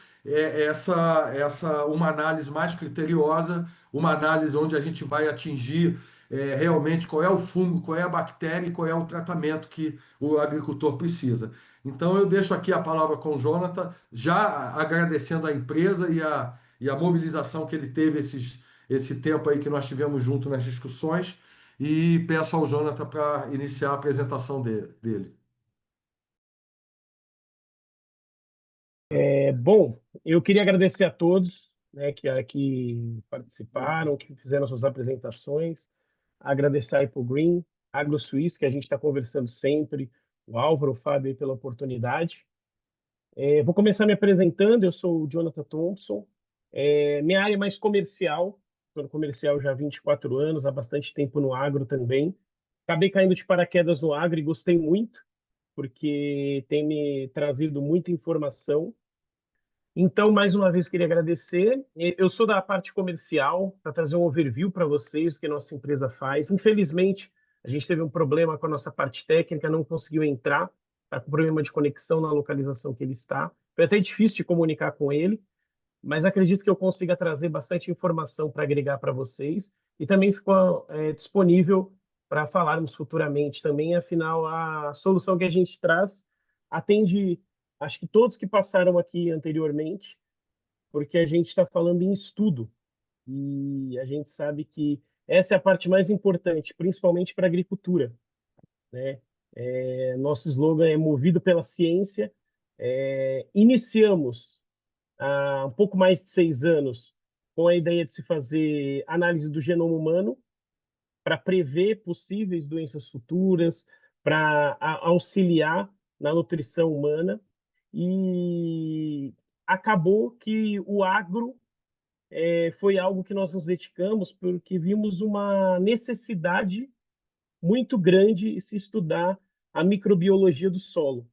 Speaker 3: uma análise mais criteriosa, uma análise onde a gente vai atingir realmente qual é o fungo, qual é a bactéria e qual é o tratamento que o agricultor precisa. Então, eu deixo aqui a palavra com o Jonathan, já agradecendo a empresa e a mobilização que ele teve esse tempo aí que nós tivemos junto nas discussões, e peço ao Jonathan para iniciar a apresentação dele.
Speaker 8: Bom, eu queria agradecer a todos, né, que participaram, que fizeram suas apresentações, agradecer a Apple Green, AgroSuisse, que a gente está conversando sempre, o Álvaro, o Fábio aí pela oportunidade. Vou começar me apresentando, eu sou o Jonathan Thompson, minha área é mais comercial, estou no comercial já há 24 anos, há bastante tempo no agro também. Acabei caindo de paraquedas no agro e gostei muito, porque tem me trazido muita informação. Então, mais uma vez, queria agradecer. Eu sou da parte comercial, para trazer um overview para vocês do que a nossa empresa faz. Infelizmente, a gente teve um problema com a nossa parte técnica, não conseguiu entrar, está com problema de conexão na localização que ele está. Foi até difícil de comunicar com ele, mas acredito que eu consiga trazer bastante informação para agregar para vocês. E também ficou disponível para falarmos futuramente também. Afinal, a solução que a gente traz atende, acho que todos que passaram aqui anteriormente, porque a gente está falando em estudo. E a gente sabe que essa é a parte mais importante, principalmente para a agricultura, né? Nosso slogan é movido pela ciência. Iniciamos há um pouco mais de 6 anos com a ideia de se fazer análise do genoma humano para prever possíveis doenças futuras, para auxiliar na nutrição humana. E acabou que o agro foi algo que nós nos dedicamos porque vimos uma necessidade muito grande de se estudar a microbiologia do solo,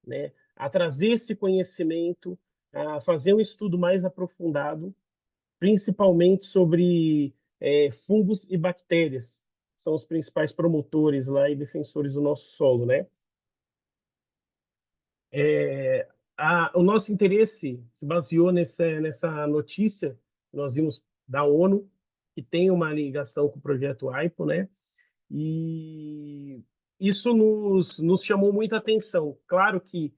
Speaker 8: né? A trazer esse conhecimento, a fazer um estudo mais aprofundado, principalmente sobre fungos e bactérias, são os principais promotores lá e defensores do nosso solo, né? O nosso interesse se baseou nessa notícia que nós vimos da ONU, que tem uma ligação com o projeto AIPO, né? E isso nos chamou muita atenção. Claro que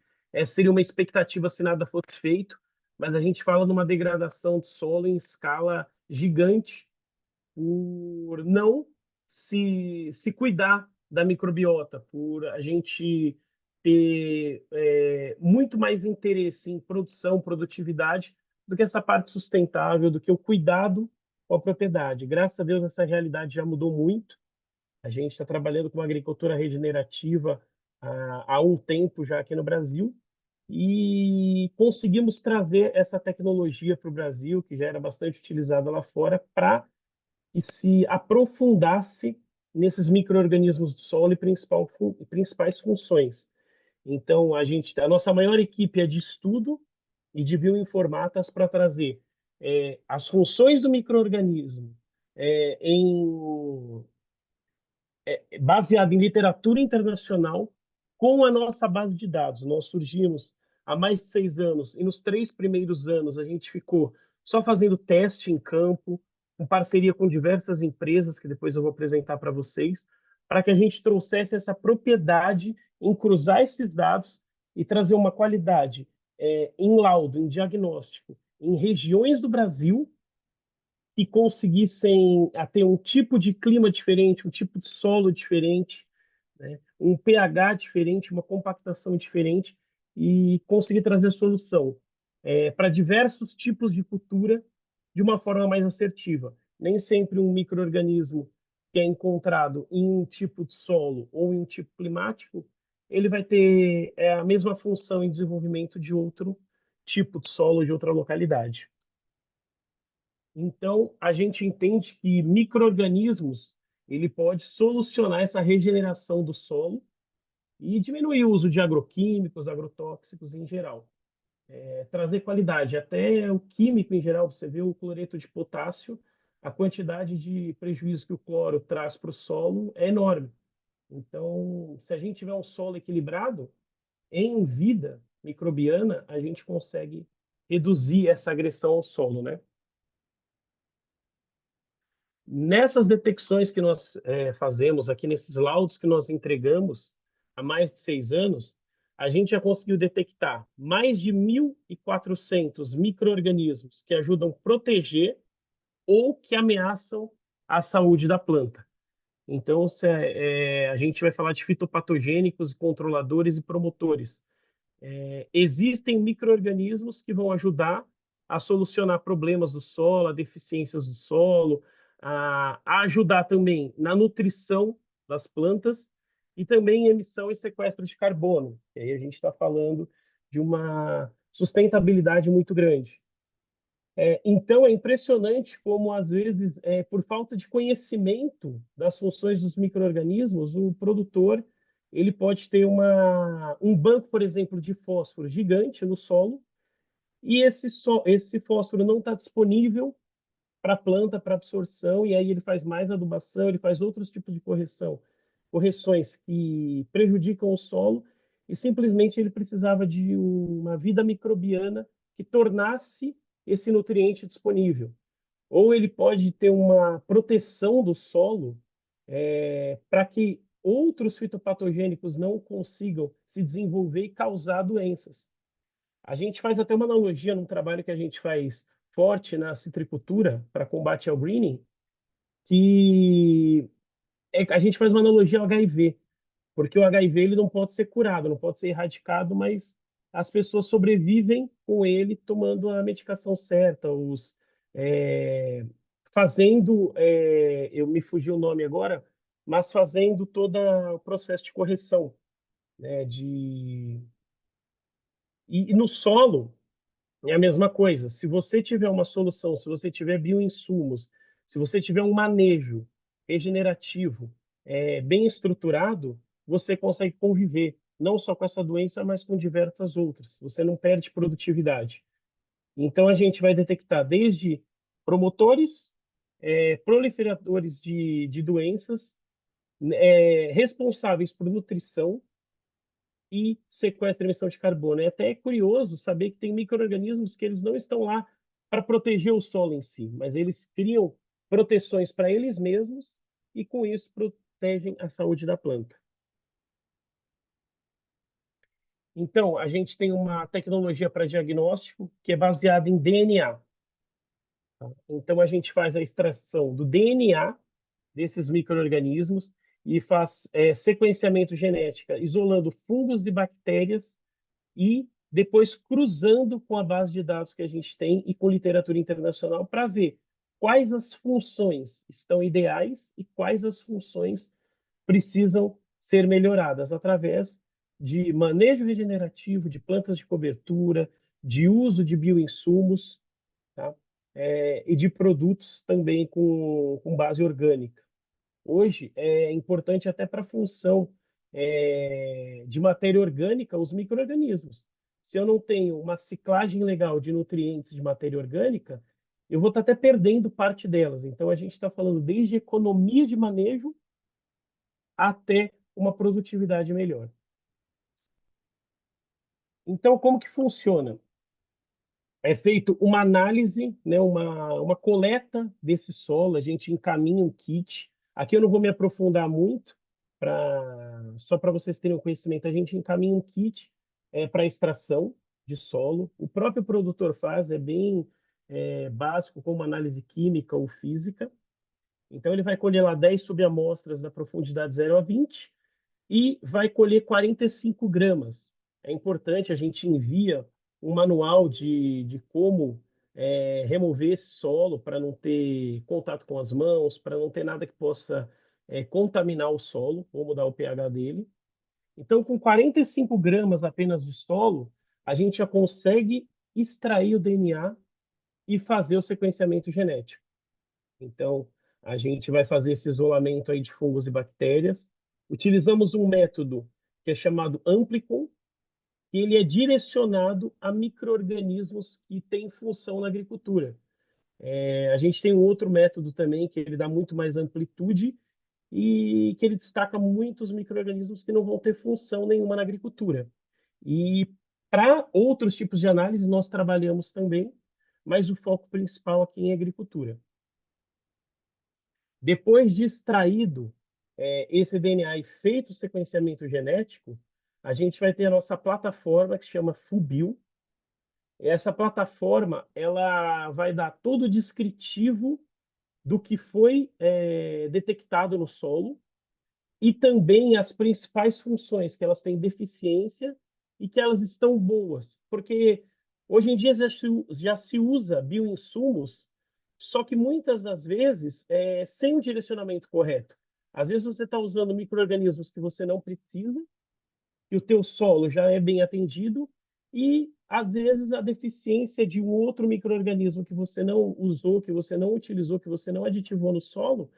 Speaker 8: seria uma expectativa se nada fosse feito, mas a gente fala numa degradação de solo em escala gigante por não se cuidar da microbiota, por a gente ter muito mais interesse em produção, produtividade, do que essa parte sustentável, do que o cuidado com a propriedade. Graças a Deus, essa realidade já mudou muito. A gente está trabalhando com uma agricultura regenerativa há um tempo já aqui no Brasil e conseguimos trazer essa tecnologia para o Brasil, que já era bastante utilizada lá fora, para que se aprofundasse nesses micro-organismos do solo e principais funções. Então, a nossa maior equipe é de estudo e de bioinformatas para trazer as funções do micro-organismo baseado em literatura internacional com a nossa base de dados. Nós surgimos há mais de 6 anos e nos 3 primeiros anos a gente ficou só fazendo teste em campo, em parceria com diversas empresas, que depois eu vou apresentar para vocês, para que a gente trouxesse essa propriedade em cruzar esses dados e trazer uma qualidade em laudo, em diagnóstico, em regiões do Brasil que conseguissem ter um tipo de clima diferente, um tipo de solo diferente, né? Um pH diferente, uma compactação diferente, e conseguir trazer solução para diversos tipos de cultura de uma forma mais assertiva. Nem sempre um micro-organismo que é encontrado em um tipo de solo ou em um tipo climático, ele vai ter a mesma função em desenvolvimento de outro tipo de solo, de outra localidade. Então, a gente entende que micro-organismos ele pode solucionar essa regeneração do solo e diminuir o uso de agroquímicos, agrotóxicos em geral. Trazer qualidade, até o químico em geral, você vê o cloreto de potássio, a quantidade de prejuízo que o cloro traz para o solo é enorme. Então, se a gente tiver um solo equilibrado, em vida microbiana, a gente consegue reduzir essa agressão ao solo, né? Nessas detecções que nós fazemos aqui, nesses laudos que nós entregamos há mais de 6 anos, a gente já conseguiu detectar mais de 1.400 micro-organismos que ajudam a proteger ou que ameaçam a saúde da planta. Então, a gente vai falar de fitopatogênicos, controladores e promotores. Existem micro-organismos que vão ajudar a solucionar problemas do solo, a deficiências do solo, a ajudar também na nutrição das plantas e também em emissão e sequestro de carbono. E aí a gente está falando de uma sustentabilidade muito grande. Então, é impressionante como, às vezes, por falta de conhecimento das funções dos micro-organismos, o produtor ele pode ter um banco, por exemplo, de fósforo gigante no solo, e esse fósforo não está disponível para a planta, para absorção, e aí ele faz mais adubação, ele faz outros tipos de correções que prejudicam o solo, e simplesmente ele precisava de uma vida microbiana que tornasse esse nutriente disponível. Ou ele pode ter uma proteção do solo para que outros fitopatogênicos não consigam se desenvolver e causar doenças. A gente faz até uma analogia num trabalho que a gente faz forte na citricultura para combate ao greening, que a gente faz uma analogia ao HIV, porque o HIV ele não pode ser curado, não pode ser erradicado, mas as pessoas sobrevivem com ele tomando a medicação certa, fazendo, eu me fugi o nome agora, mas fazendo todo o processo de correção, né, e no solo é a mesma coisa. Se você tiver uma solução, se você tiver bioinsumos, se você tiver um manejo regenerativo bem estruturado, você consegue conviver não só com essa doença, mas com diversas outras. Você não perde produtividade. Então, a gente vai detectar desde promotores, proliferadores de doenças, responsáveis por nutrição, e sequestra a emissão de carbono. É até curioso saber que tem micro-organismos que eles não estão lá para proteger o solo em si, mas eles criam proteções para eles mesmos e, com isso, protegem a saúde da planta. Então, a gente tem uma tecnologia para diagnóstico que é baseada em DNA. Então, a gente faz a extração do DNA desses micro-organismos e faz sequenciamento genético, isolando fungos e bactérias e depois cruzando com a base de dados que a gente tem e com literatura internacional para ver quais as funções estão ideais e quais as funções precisam ser melhoradas através de manejo regenerativo, de plantas de cobertura, de uso de bioinsumos, tá? E de produtos também com base orgânica. Hoje é importante até para a função de matéria orgânica os micro-organismos. Se eu não tenho uma ciclagem legal de nutrientes de matéria orgânica, eu vou estar até perdendo parte delas. Então, a gente está falando desde economia de manejo até uma produtividade melhor. Então, como que funciona? É feito uma análise, né, uma coleta desse solo, a gente encaminha um kit. Aqui eu não vou me aprofundar muito, só para vocês terem um conhecimento, a gente encaminha um kit para extração de solo. O próprio produtor faz, é bem básico, como análise química ou física. Então, ele vai colher lá 10 subamostras da profundidade 0 a 20 e vai colher 45 gramas. É importante, a gente envia um manual de como remover esse solo para não ter contato com as mãos, para não ter nada que possa contaminar o solo ou mudar o pH dele. Então, com 45 gramas apenas de solo, a gente já consegue extrair o DNA e fazer o sequenciamento genético. Então, a gente vai fazer esse isolamento aí de fungos e bactérias. Utilizamos um método que é chamado Amplicon, que ele é direcionado a micro-organismos que têm função na agricultura. A gente tem um outro método também que ele dá muito mais amplitude e que ele destaca muitos micro-organismos que não vão ter função nenhuma na agricultura. E para outros tipos de análise nós trabalhamos também, mas o foco principal aqui é em agricultura. Depois de extraído esse DNA e feito o sequenciamento genético, a gente vai ter a nossa plataforma que se chama FUBIO. Essa plataforma ela vai dar todo o descritivo do que foi detectado no solo e também as principais funções que elas têm deficiência e que elas estão boas, porque hoje em dia já se usa bioinsumos, só que muitas das vezes sem o direcionamento correto. Às vezes você está usando micro-organismos que você não precisa, que o teu solo já é bem atendido, e às vezes a deficiência de um outro micro-organismo que você não usou, que você não utilizou, que você não aditivou no solo,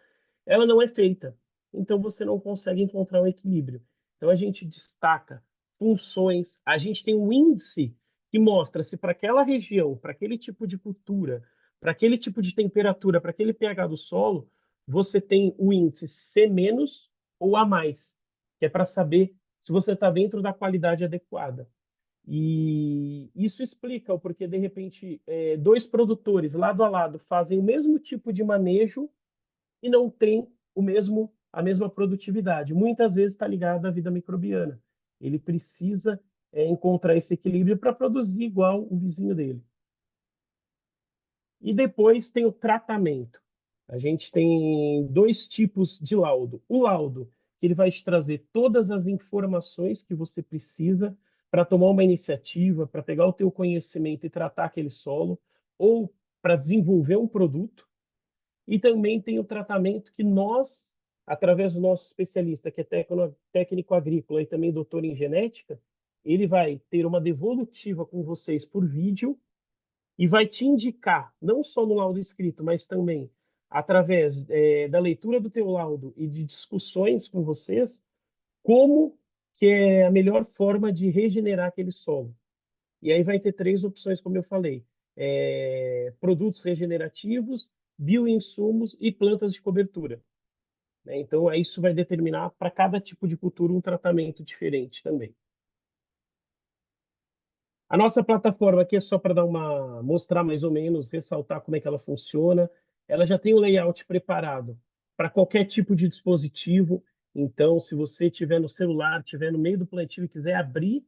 Speaker 8: ela não é feita. Então você não consegue encontrar um equilíbrio. Então a gente destaca funções, a gente tem um índice que mostra se para aquela região, para aquele tipo de cultura, para aquele tipo de temperatura, para aquele pH do solo, você tem o índice C- ou A+, que é para saber se você está dentro da qualidade adequada. E isso explica o porquê, de repente, dois produtores lado a lado fazem o mesmo tipo de manejo e não tem a mesma produtividade. Muitas vezes está ligado à vida microbiana. Ele precisa encontrar esse equilíbrio para produzir igual o vizinho dele. E depois tem o tratamento. A gente tem dois tipos de laudo. O laudo, que ele vai te trazer todas as informações que você precisa para tomar uma iniciativa, para pegar o teu conhecimento e tratar aquele solo, ou para desenvolver um produto. E também tem o tratamento que nós, através do nosso especialista, que é técnico agrícola e também doutor em genética, ele vai ter uma devolutiva com vocês por vídeo e vai te indicar, não só no laudo escrito, mas também através da leitura do teu laudo e de discussões com vocês, como que é a melhor forma de regenerar aquele solo. E aí vai ter três opções, como eu falei: produtos regenerativos, bioinsumos e plantas de cobertura. Né? Então, isso vai determinar para cada tipo de cultura um tratamento diferente também. A nossa plataforma aqui é só para mostrar mais ou menos, ressaltar como é que ela funciona. Ela já tem o layout preparado para qualquer tipo de dispositivo. Então, se você tiver no celular, tiver no meio do plantio e quiser abrir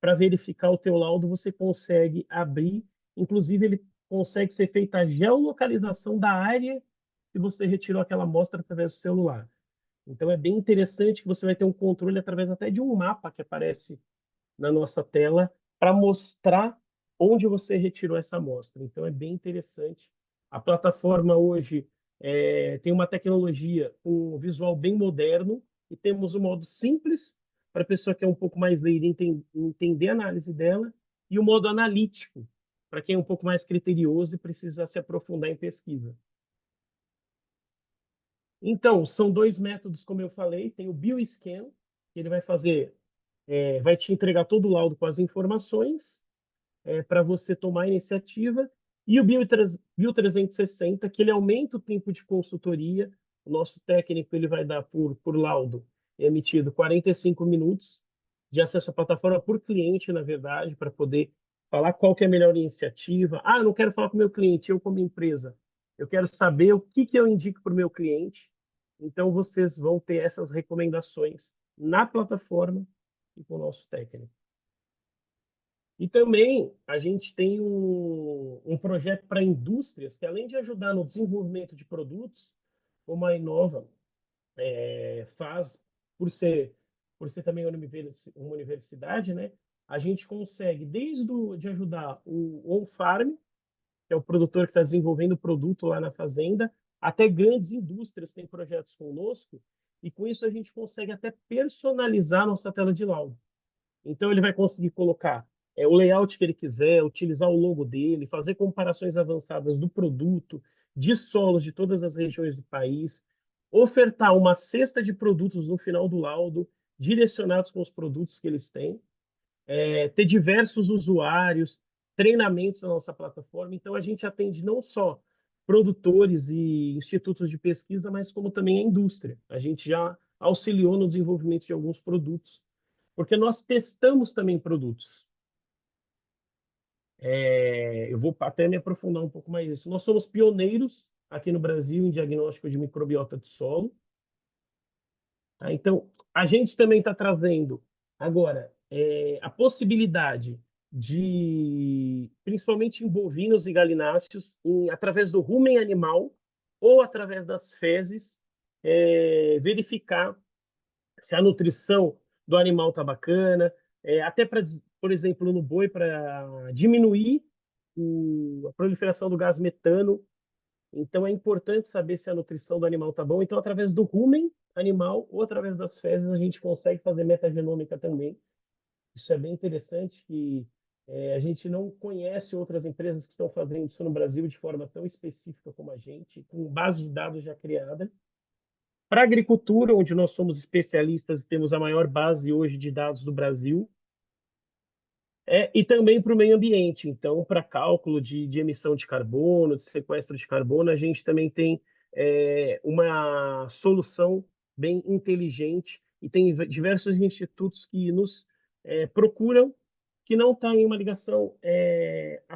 Speaker 8: para verificar o teu laudo, você consegue abrir. Inclusive, ele consegue ser feita a geolocalização da área que você retirou aquela amostra através do celular. Então, é bem interessante que você vai ter um controle através até de um mapa que aparece na nossa tela para mostrar onde você retirou essa amostra. Então, é bem interessante. A plataforma hoje tem uma tecnologia, um visual bem moderno, e temos um modo simples para a pessoa que é um pouco mais leiga entender a análise dela, e o modo analítico, para quem é um pouco mais criterioso e precisa se aprofundar em pesquisa. Então, são dois métodos, como eu falei. Tem o BioScan, que ele vai fazer, vai te entregar todo o laudo com as informações para você tomar a iniciativa, e o Bio 360, que ele aumenta o tempo de consultoria. O nosso técnico ele vai dar por laudo emitido 45 minutos de acesso à plataforma por cliente, na verdade, para poder falar qual que é a melhor iniciativa. Ah, eu não quero falar com o meu cliente, eu como empresa. Eu quero saber o que eu indico para o meu cliente. Então, vocês vão ter essas recomendações na plataforma e com o nosso técnico. E também a gente tem um projeto para indústrias que, além de ajudar no desenvolvimento de produtos, como a Inova faz, por ser, por ser também uma universidade, né? A gente consegue, de ajudar o on-farm, que é o produtor que está desenvolvendo o produto lá na fazenda, até grandes indústrias têm projetos conosco, e com isso a gente consegue até personalizar nossa tela de laudo. Então ele vai conseguir colocar o layout que ele quiser, utilizar o logo dele, fazer comparações avançadas do produto, de solos de todas as regiões do país, ofertar uma cesta de produtos no final do laudo, direcionados com os produtos que eles têm, ter diversos usuários, treinamentos na nossa plataforma. Então a gente atende não só produtores e institutos de pesquisa, mas como também a indústria. A gente já auxiliou no desenvolvimento de alguns produtos porque nós testamos também produtos. Eu vou até me aprofundar um pouco mais nisso. Nós somos pioneiros aqui no Brasil em diagnóstico de microbiota de solo. Tá? Então, a gente também está trazendo agora a possibilidade de, principalmente em bovinos e galináceos, através do rumen animal ou através das fezes, verificar se a nutrição do animal está bacana, até para, por exemplo, no boi, para diminuir a proliferação do gás metano. Então, é importante saber se a nutrição do animal está boa. Então, através do rumen animal ou através das fezes, a gente consegue fazer metagenômica também. Isso é bem interessante, que a gente não conhece outras empresas que estão fazendo isso no Brasil de forma tão específica como a gente, com base de dados já criada. Para a agricultura, onde nós somos especialistas e temos a maior base hoje de dados do Brasil, e também para o meio ambiente. Então, para cálculo de emissão de carbono, de sequestro de carbono, a gente também tem uma solução bem inteligente e tem diversos institutos que nos procuram que não está em uma ligação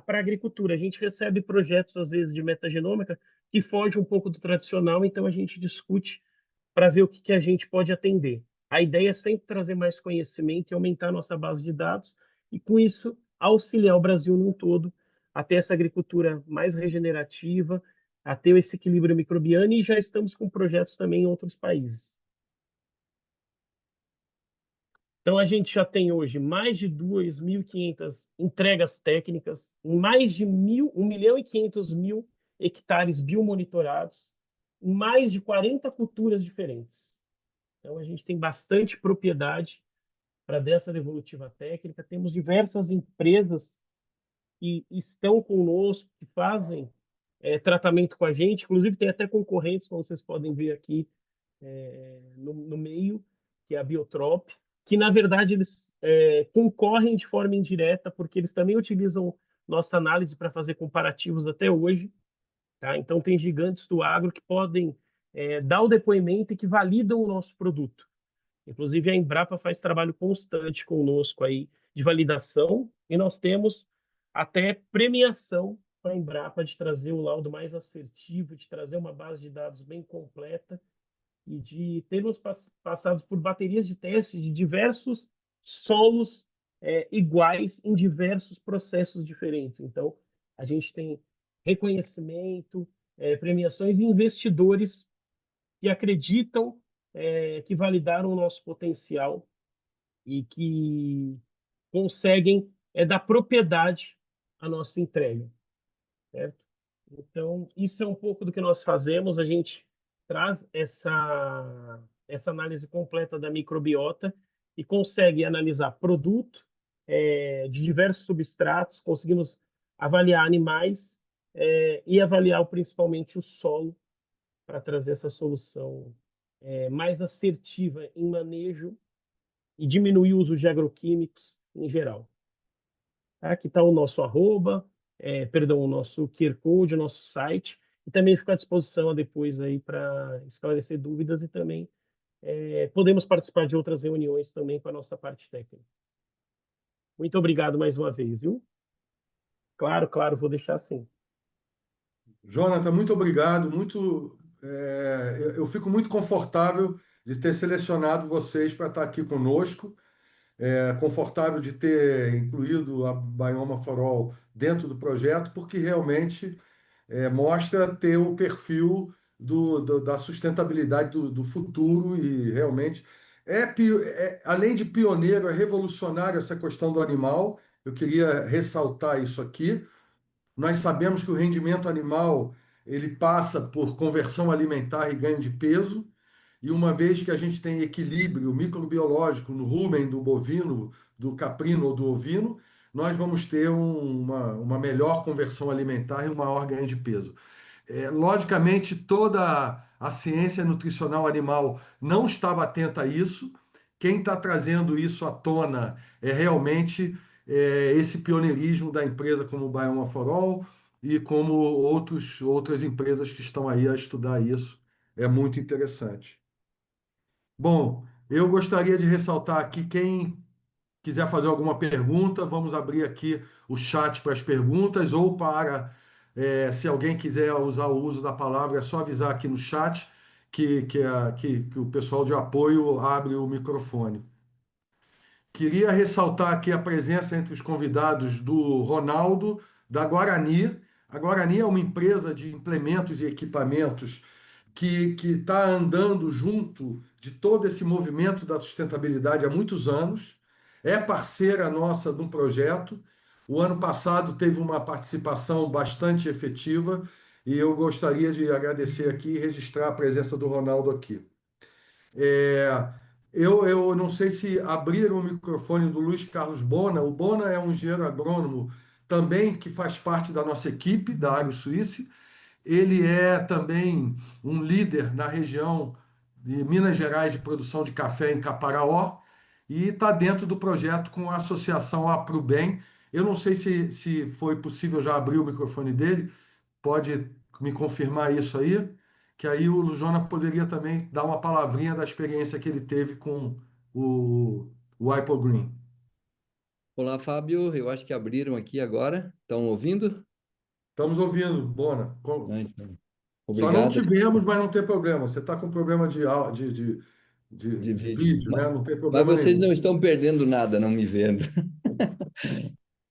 Speaker 8: para a agricultura. A gente recebe projetos, às vezes, de metagenômica que fogem um pouco do tradicional, então a gente discute para ver o que a gente pode atender. A ideia é sempre trazer mais conhecimento e aumentar a nossa base de dados, e com isso auxiliar o Brasil num todo a ter essa agricultura mais regenerativa, a ter esse equilíbrio microbiano, e já estamos com projetos também em outros países. Então, a gente já tem hoje mais de 2.500 entregas técnicas, em mais de 1.500.000 hectares biomonitorados, em mais de 40 culturas diferentes. Então, a gente tem bastante propriedade para dessa devolutiva técnica. Temos diversas empresas que estão conosco, que fazem tratamento com a gente. Inclusive, tem até concorrentes, como vocês podem ver aqui no meio, que é a Biotrop, que, na verdade, eles concorrem de forma indireta, porque eles também utilizam nossa análise para fazer comparativos até hoje. Tá? Então, tem gigantes do agro que podem dar o depoimento e que validam o nosso produto. Inclusive, a Embrapa faz trabalho constante conosco aí de validação, e nós temos até premiação para a Embrapa de trazer o laudo mais assertivo, de trazer uma base de dados bem completa e de termos passado por baterias de testes de diversos solos iguais em diversos processos diferentes. Então, a gente tem reconhecimento, premiações e investidores que acreditam que validaram o nosso potencial e que conseguem dar propriedade à nossa entrega, certo? Então, isso é um pouco do que nós fazemos. A gente traz essa análise completa da microbiota e consegue analisar produto de diversos substratos, conseguimos avaliar animais e avaliar principalmente o solo para trazer essa solução mais assertiva em manejo e diminuir o uso de agroquímicos em geral. Aqui está o nosso arroba, perdão, o nosso QR Code, o nosso site, e também fica à disposição depois aí para esclarecer dúvidas, e também podemos participar de outras reuniões também com a nossa parte técnica. Muito obrigado mais uma vez, viu? Claro, claro, vou deixar assim.
Speaker 3: Jonathan, muito obrigado. Eu fico muito confortável de ter selecionado vocês para estar aqui conosco. confortável de ter incluído a Bioma for All dentro do projeto, porque realmente mostra ter o perfil da sustentabilidade do futuro e realmente além de pioneiro, é revolucionário essa questão do animal. Eu queria ressaltar isso aqui. Nós sabemos que o rendimento animal ele passa por conversão alimentar e ganho de peso. E uma vez que a gente tem equilíbrio microbiológico no rumen do bovino, do caprino ou do ovino, nós vamos ter uma melhor conversão alimentar e um maior ganho de peso. Logicamente, toda a ciência nutricional animal não estava atenta a isso. Quem está trazendo isso à tona é realmente esse pioneirismo da empresa como o Bioma for All e como outras empresas que estão aí a estudar isso. É muito interessante. Bom, eu gostaria de ressaltar aqui, quem quiser fazer alguma pergunta, vamos abrir aqui o chat para as perguntas, ou se alguém quiser usar o uso da palavra, é só avisar aqui no chat que o pessoal de apoio abre o microfone. Queria ressaltar aqui a presença entre os convidados do Ronaldo, da Guarani. A Guarani é uma empresa de implementos e equipamentos que está andando junto de todo esse movimento da sustentabilidade há muitos anos, é parceira nossa de um projeto. O ano passado teve uma participação bastante efetiva e eu gostaria de agradecer aqui e registrar a presença do Ronaldo aqui. É, eu não sei se abriram o microfone do Luiz Carlos Bona. O Bona é um engenheiro agrônomo também que faz parte da nossa equipe, da AgroSuisse. Ele é também um líder na região de Minas Gerais de produção de café em Caparaó e está dentro do projeto com a associação Aprubem. Eu não sei se foi possível já abrir o microfone dele, pode me confirmar isso aí, que aí o Jona poderia também dar uma palavrinha da experiência que ele teve com o Hypogreen.
Speaker 9: Olá, Fábio. Eu acho que abriram aqui agora. Estão ouvindo?
Speaker 3: Estamos ouvindo, Bona.
Speaker 9: Então,
Speaker 3: Só não
Speaker 9: obrigado
Speaker 3: tivemos, mas não tem problema. Você está com problema
Speaker 9: de
Speaker 3: de
Speaker 9: vídeo.
Speaker 3: vídeo, né? Não tem
Speaker 9: Mas
Speaker 3: problema
Speaker 9: vocês
Speaker 3: nenhum.
Speaker 9: não estão perdendo nada não me vendo.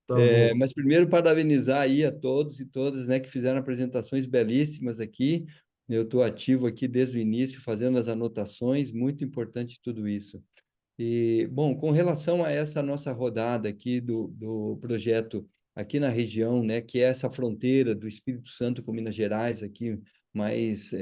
Speaker 3: Tá bom.
Speaker 9: Mas primeiro parabenizar aí a todos e todas, né, que fizeram apresentações belíssimas aqui. Eu estou ativo aqui desde o início, fazendo as anotações, muito importante tudo isso. E, bom, com relação a essa nossa rodada aqui do projeto aqui na região, né, que é essa fronteira do Espírito Santo com Minas Gerais, aqui mais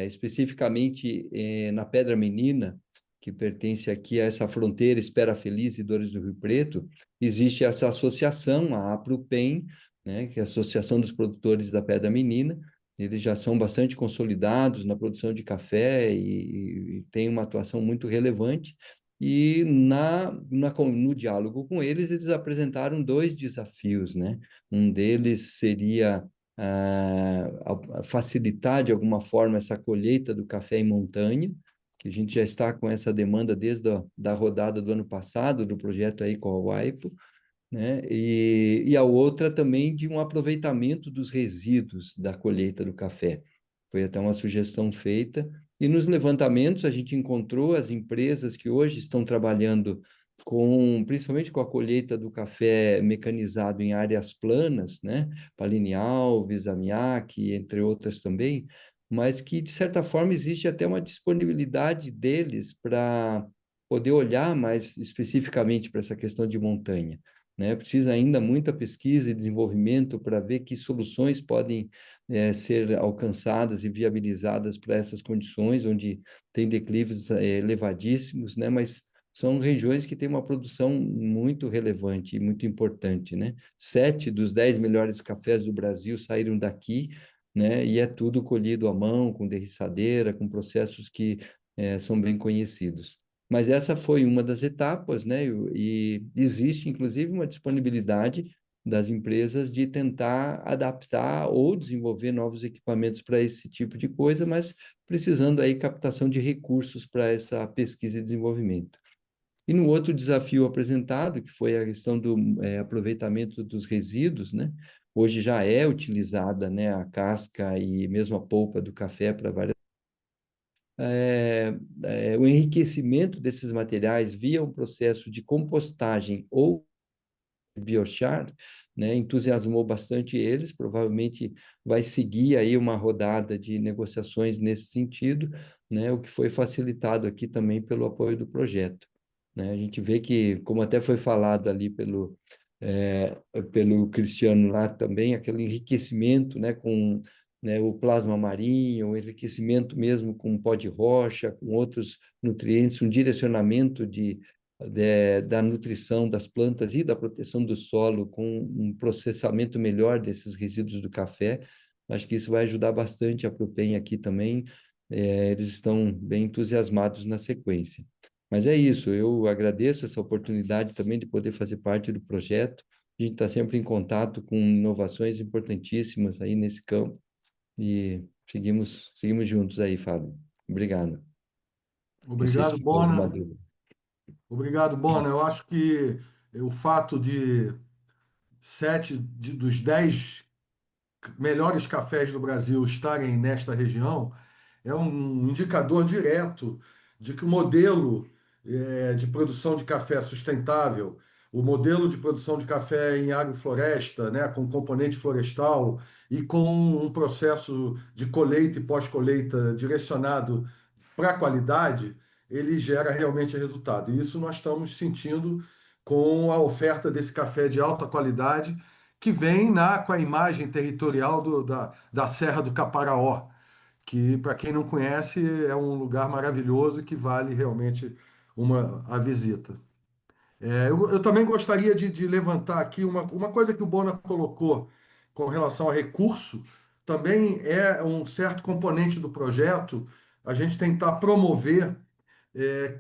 Speaker 9: especificamente na Pedra Menina, que pertence aqui a essa fronteira Espera Feliz e Dores do Rio Preto, existe essa associação, a APRUPEM, né, que é a Associação dos Produtores da Pedra Menina. Eles já são bastante consolidados na produção de café e têm uma atuação muito relevante. E no diálogo com eles, eles apresentaram dois desafios, né? Um deles seria facilitar de alguma forma essa colheita do café em montanha, que a gente já está com essa demanda desde da rodada do ano passado, do projeto aí com a Waipo, né? E a outra também de um aproveitamento dos resíduos da colheita do café. Foi até uma sugestão feita. E nos levantamentos a gente encontrou as empresas que hoje estão trabalhando principalmente com a colheita do café mecanizado em áreas planas, né? Paline Alves, Amiac, entre outras também, mas que, de certa forma, existe até uma disponibilidade deles para poder olhar mais especificamente para essa questão de montanha, né? Precisa ainda muita pesquisa e desenvolvimento para ver que soluções podem ser alcançadas e viabilizadas para essas condições, onde tem declives elevadíssimos, né? Mas são regiões que têm uma produção muito relevante e muito importante, né? 7 dos 10 melhores cafés do Brasil saíram daqui, né? E é tudo colhido à mão, com derriçadeira, com processos que são bem conhecidos. Mas essa foi uma das etapas, né? E existe, inclusive, uma disponibilidade das empresas de tentar adaptar ou desenvolver novos equipamentos para esse tipo de coisa, mas precisando aí captação de recursos para essa pesquisa e desenvolvimento. E no outro desafio apresentado, que foi a questão do aproveitamento dos resíduos, né? Hoje já é utilizada, né, a casca e mesmo a polpa do café para várias o enriquecimento desses materiais via um processo de compostagem ou biochar, né, entusiasmou bastante eles, provavelmente vai seguir aí uma rodada de negociações nesse sentido, né, o que foi facilitado aqui também pelo apoio do projeto, né? A gente vê que, como até foi falado ali pelo Cristiano lá também, aquele enriquecimento, né, com, né, o plasma marinho, o enriquecimento mesmo com pó de rocha, com outros nutrientes, um direcionamento da nutrição das plantas e da proteção do solo com um processamento melhor desses resíduos do café. Acho que isso vai ajudar bastante a Propem aqui também. Eles estão bem entusiasmados na sequência. Mas é isso, eu agradeço essa oportunidade também de poder fazer parte do projeto. A gente está sempre em contato com inovações importantíssimas aí nesse campo e seguimos juntos aí, Fábio. Obrigado. Não sei se
Speaker 3: Obrigado,
Speaker 9: ficou alguma
Speaker 3: Bona.
Speaker 9: dúvida.
Speaker 3: Obrigado, Bona. Eu acho que o fato de dos 10 melhores cafés do Brasil estarem nesta região é um indicador direto de que o modelo de produção de café sustentável, o modelo de produção de café em agrofloresta, né, com componente florestal e com um processo de colheita e pós-colheita direcionado para a qualidade, ele gera realmente resultado. E isso nós estamos sentindo com a oferta desse café de alta qualidade que vem com a imagem territorial da Serra do Caparaó, que, para quem não conhece, é um lugar maravilhoso que vale realmente a visita. Eu também gostaria de levantar aqui uma coisa que o Bona colocou com relação a recurso, também é um certo componente do projeto, a gente tentar promover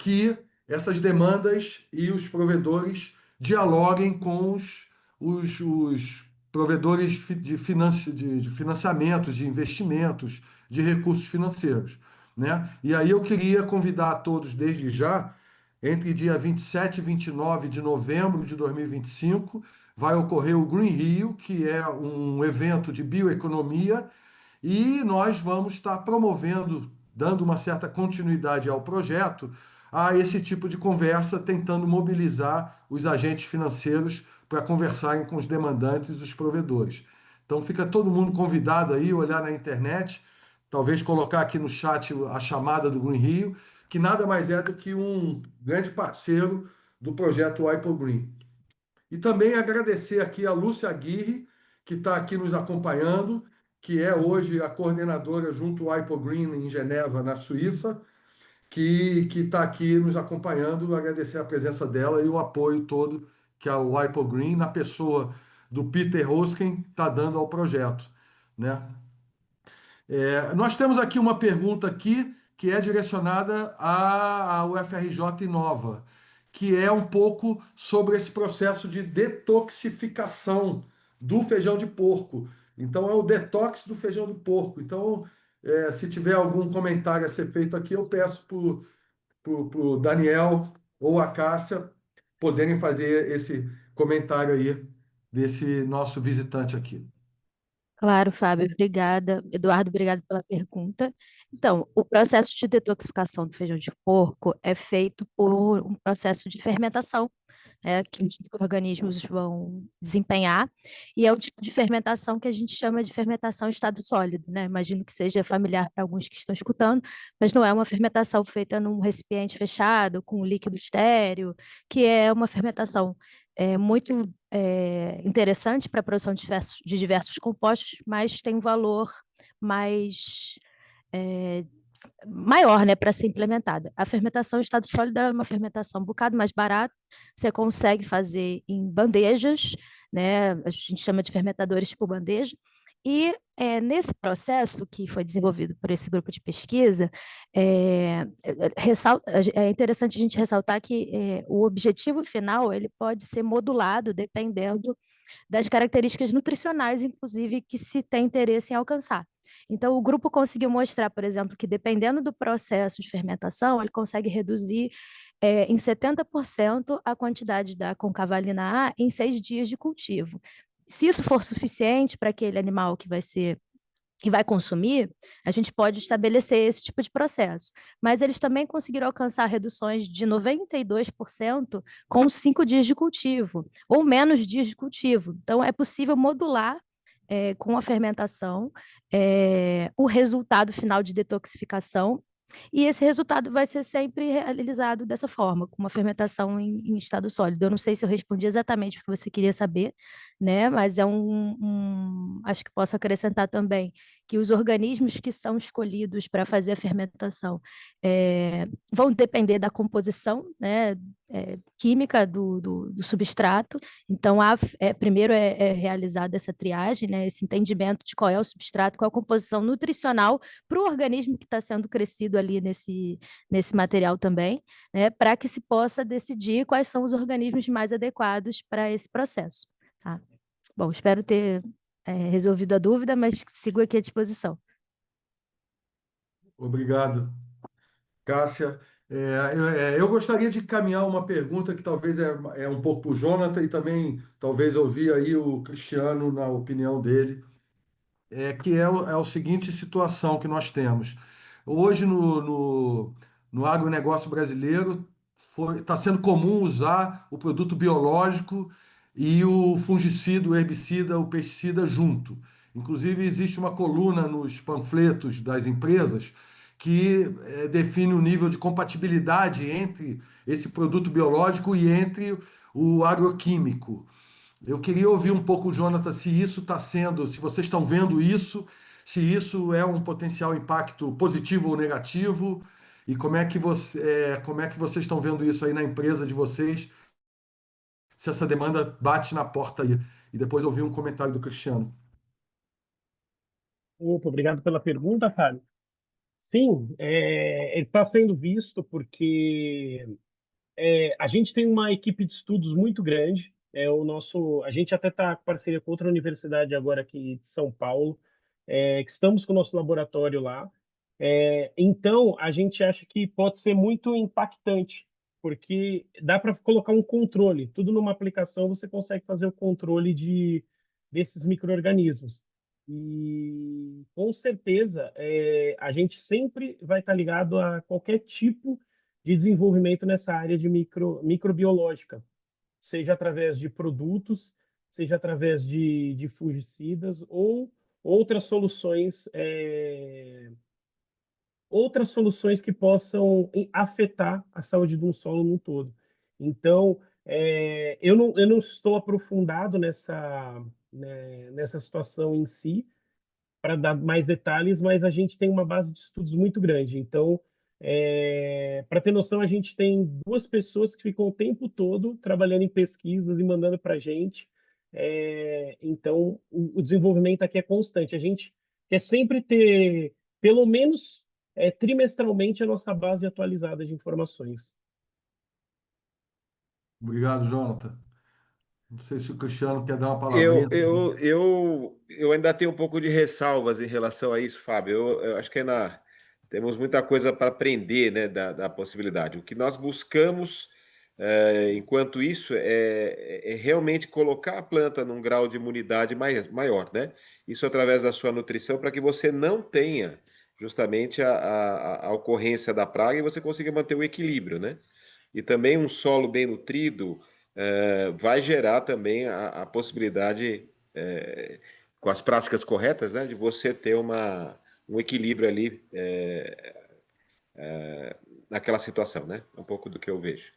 Speaker 3: que essas demandas e os provedores dialoguem com os provedores de financiamentos, de investimentos, de recursos financeiros, né? E aí eu queria convidar a todos desde já, entre dia 27 e 29 de novembro de 2025, vai ocorrer o Green Rio, que é um evento de bioeconomia, e nós vamos estar promovendo, dando uma certa continuidade ao projeto, a esse tipo de conversa, tentando mobilizar os agentes financeiros para conversarem com os demandantes e os provedores. Então fica todo mundo convidado aí, olhar na internet, talvez colocar aqui no chat a chamada do Green Rio, que nada mais é do que um grande parceiro do projeto Whipple Green. E também agradecer aqui a Lúcia Aguirre, que está aqui nos acompanhando, que é hoje a coordenadora junto ao Whipple Green em Geneva, na Suíça, que está aqui nos acompanhando. Agradecer a presença dela e o apoio todo que a Whipple Green, na pessoa do Peter Hosken, está dando ao projeto, né? Nós temos aqui uma pergunta aqui que é direcionada à UFRJ Inova, que é um pouco sobre esse processo de detoxificação do feijão de porco. Então, é o detox do feijão de porco. Então, se tiver algum comentário a ser feito aqui, eu peço para o Daniel ou a Cássia poderem fazer esse comentário aí desse nosso visitante aqui.
Speaker 5: Claro, Fábio, obrigada. Eduardo, obrigado pela pergunta. Então, o processo de detoxificação do feijão de porco é feito por um processo de fermentação, que os organismos vão desempenhar, e é o tipo de fermentação que a gente chama de fermentação em estado sólido, né? Imagino que seja familiar para alguns que estão escutando, mas não é uma fermentação feita num recipiente fechado, com líquido estéreo, que é uma fermentação muito interessante para a produção de diversos compostos, mas tem um valor mais maior, né, para ser implementada. A fermentação em estado sólido é uma fermentação um bocado mais barata, você consegue fazer em bandejas, né, a gente chama de fermentadores tipo bandeja, e nesse processo que foi desenvolvido por esse grupo de pesquisa, é interessante a gente ressaltar que o objetivo final ele pode ser modulado dependendo das características nutricionais, inclusive, que se tem interesse em alcançar. Então, o grupo conseguiu mostrar, por exemplo, que dependendo do processo de fermentação, ele consegue reduzir em 70% a quantidade da concavalina A em 6 dias de cultivo. Se isso for suficiente para aquele animal que vai ser e vai consumir, a gente pode estabelecer esse tipo de processo. Mas eles também conseguiram alcançar reduções de 92% com 5 dias de cultivo, ou menos dias de cultivo. Então, é possível modular com a fermentação o resultado final de detoxificação, e esse resultado vai ser sempre realizado dessa forma, com uma fermentação em estado sólido. Eu não sei se eu respondi exatamente o que você queria saber, né? Mas acho que posso acrescentar também que os organismos que são escolhidos para fazer a fermentação vão depender da composição, né, química do substrato. Então, primeiro é realizada essa triagem, né, esse entendimento de qual é o substrato, qual é a composição nutricional para o organismo que está sendo crescido ali nesse material também, né, para que se possa decidir quais são os organismos mais adequados para esse processo. Tá? Bom, espero ter resolvido a dúvida, mas sigo aqui à disposição.
Speaker 3: Obrigado, Cássia. Eu gostaria de caminhar uma pergunta que talvez é um pouco para o Jonathan e também talvez ouvir aí o Cristiano na opinião dele, que é o seguinte situação que nós temos. Hoje no agronegócio brasileiro está sendo comum usar o produto biológico e o fungicida, o herbicida, o pesticida junto. Inclusive, existe uma coluna nos panfletos das empresas que define o nível de compatibilidade entre esse produto biológico e entre o agroquímico. Eu queria ouvir um pouco, Jonathan, se isso está sendo, se vocês estão vendo isso, se isso é um potencial impacto positivo ou negativo, e como é que vocês estão vendo isso aí na empresa de vocês, se essa demanda bate na porta aí. E depois ouvir um comentário do Cristiano.
Speaker 8: Opa, obrigado pela pergunta, Fábio. Sim, ele está sendo visto porque a gente tem uma equipe de estudos muito grande. A gente até está com parceria com outra universidade agora aqui de São Paulo, que estamos com o nosso laboratório lá. Então, a gente acha que pode ser muito impactante, porque dá para colocar um controle. Tudo numa aplicação você consegue fazer o controle desses micro-organismos. E, com certeza, a gente sempre vai estar ligado a qualquer tipo de desenvolvimento nessa área de microbiológica, seja através de produtos, seja através de fungicidas ou outras soluções, que possam afetar a saúde de um solo num todo. Então, eu não estou aprofundado nessa situação em si, para dar mais detalhes, mas a gente tem uma base de estudos muito grande. Então, para ter noção, a gente tem 2 pessoas que ficam o tempo todo trabalhando em pesquisas e mandando para a gente. Então, o desenvolvimento aqui é constante. A gente quer sempre ter, pelo menos trimestralmente, a nossa base atualizada de informações.
Speaker 3: Obrigado, Jonathan. Não sei se o Cristiano quer dar uma
Speaker 6: Eu,
Speaker 3: palavrinha.
Speaker 6: eu, eu ainda tenho um pouco de ressalvas em relação a isso, Fábio. Eu acho que ainda temos muita coisa para aprender, né, da possibilidade. O que nós buscamos, enquanto isso, é realmente colocar a planta num grau de imunidade maior, né? Isso através da sua nutrição, para que você não tenha justamente a ocorrência da praga e você consiga manter o equilíbrio, né? E também um solo bem nutrido vai gerar também a possibilidade, com as práticas corretas, né, de você ter um equilíbrio ali naquela situação, né? É um pouco do que eu vejo.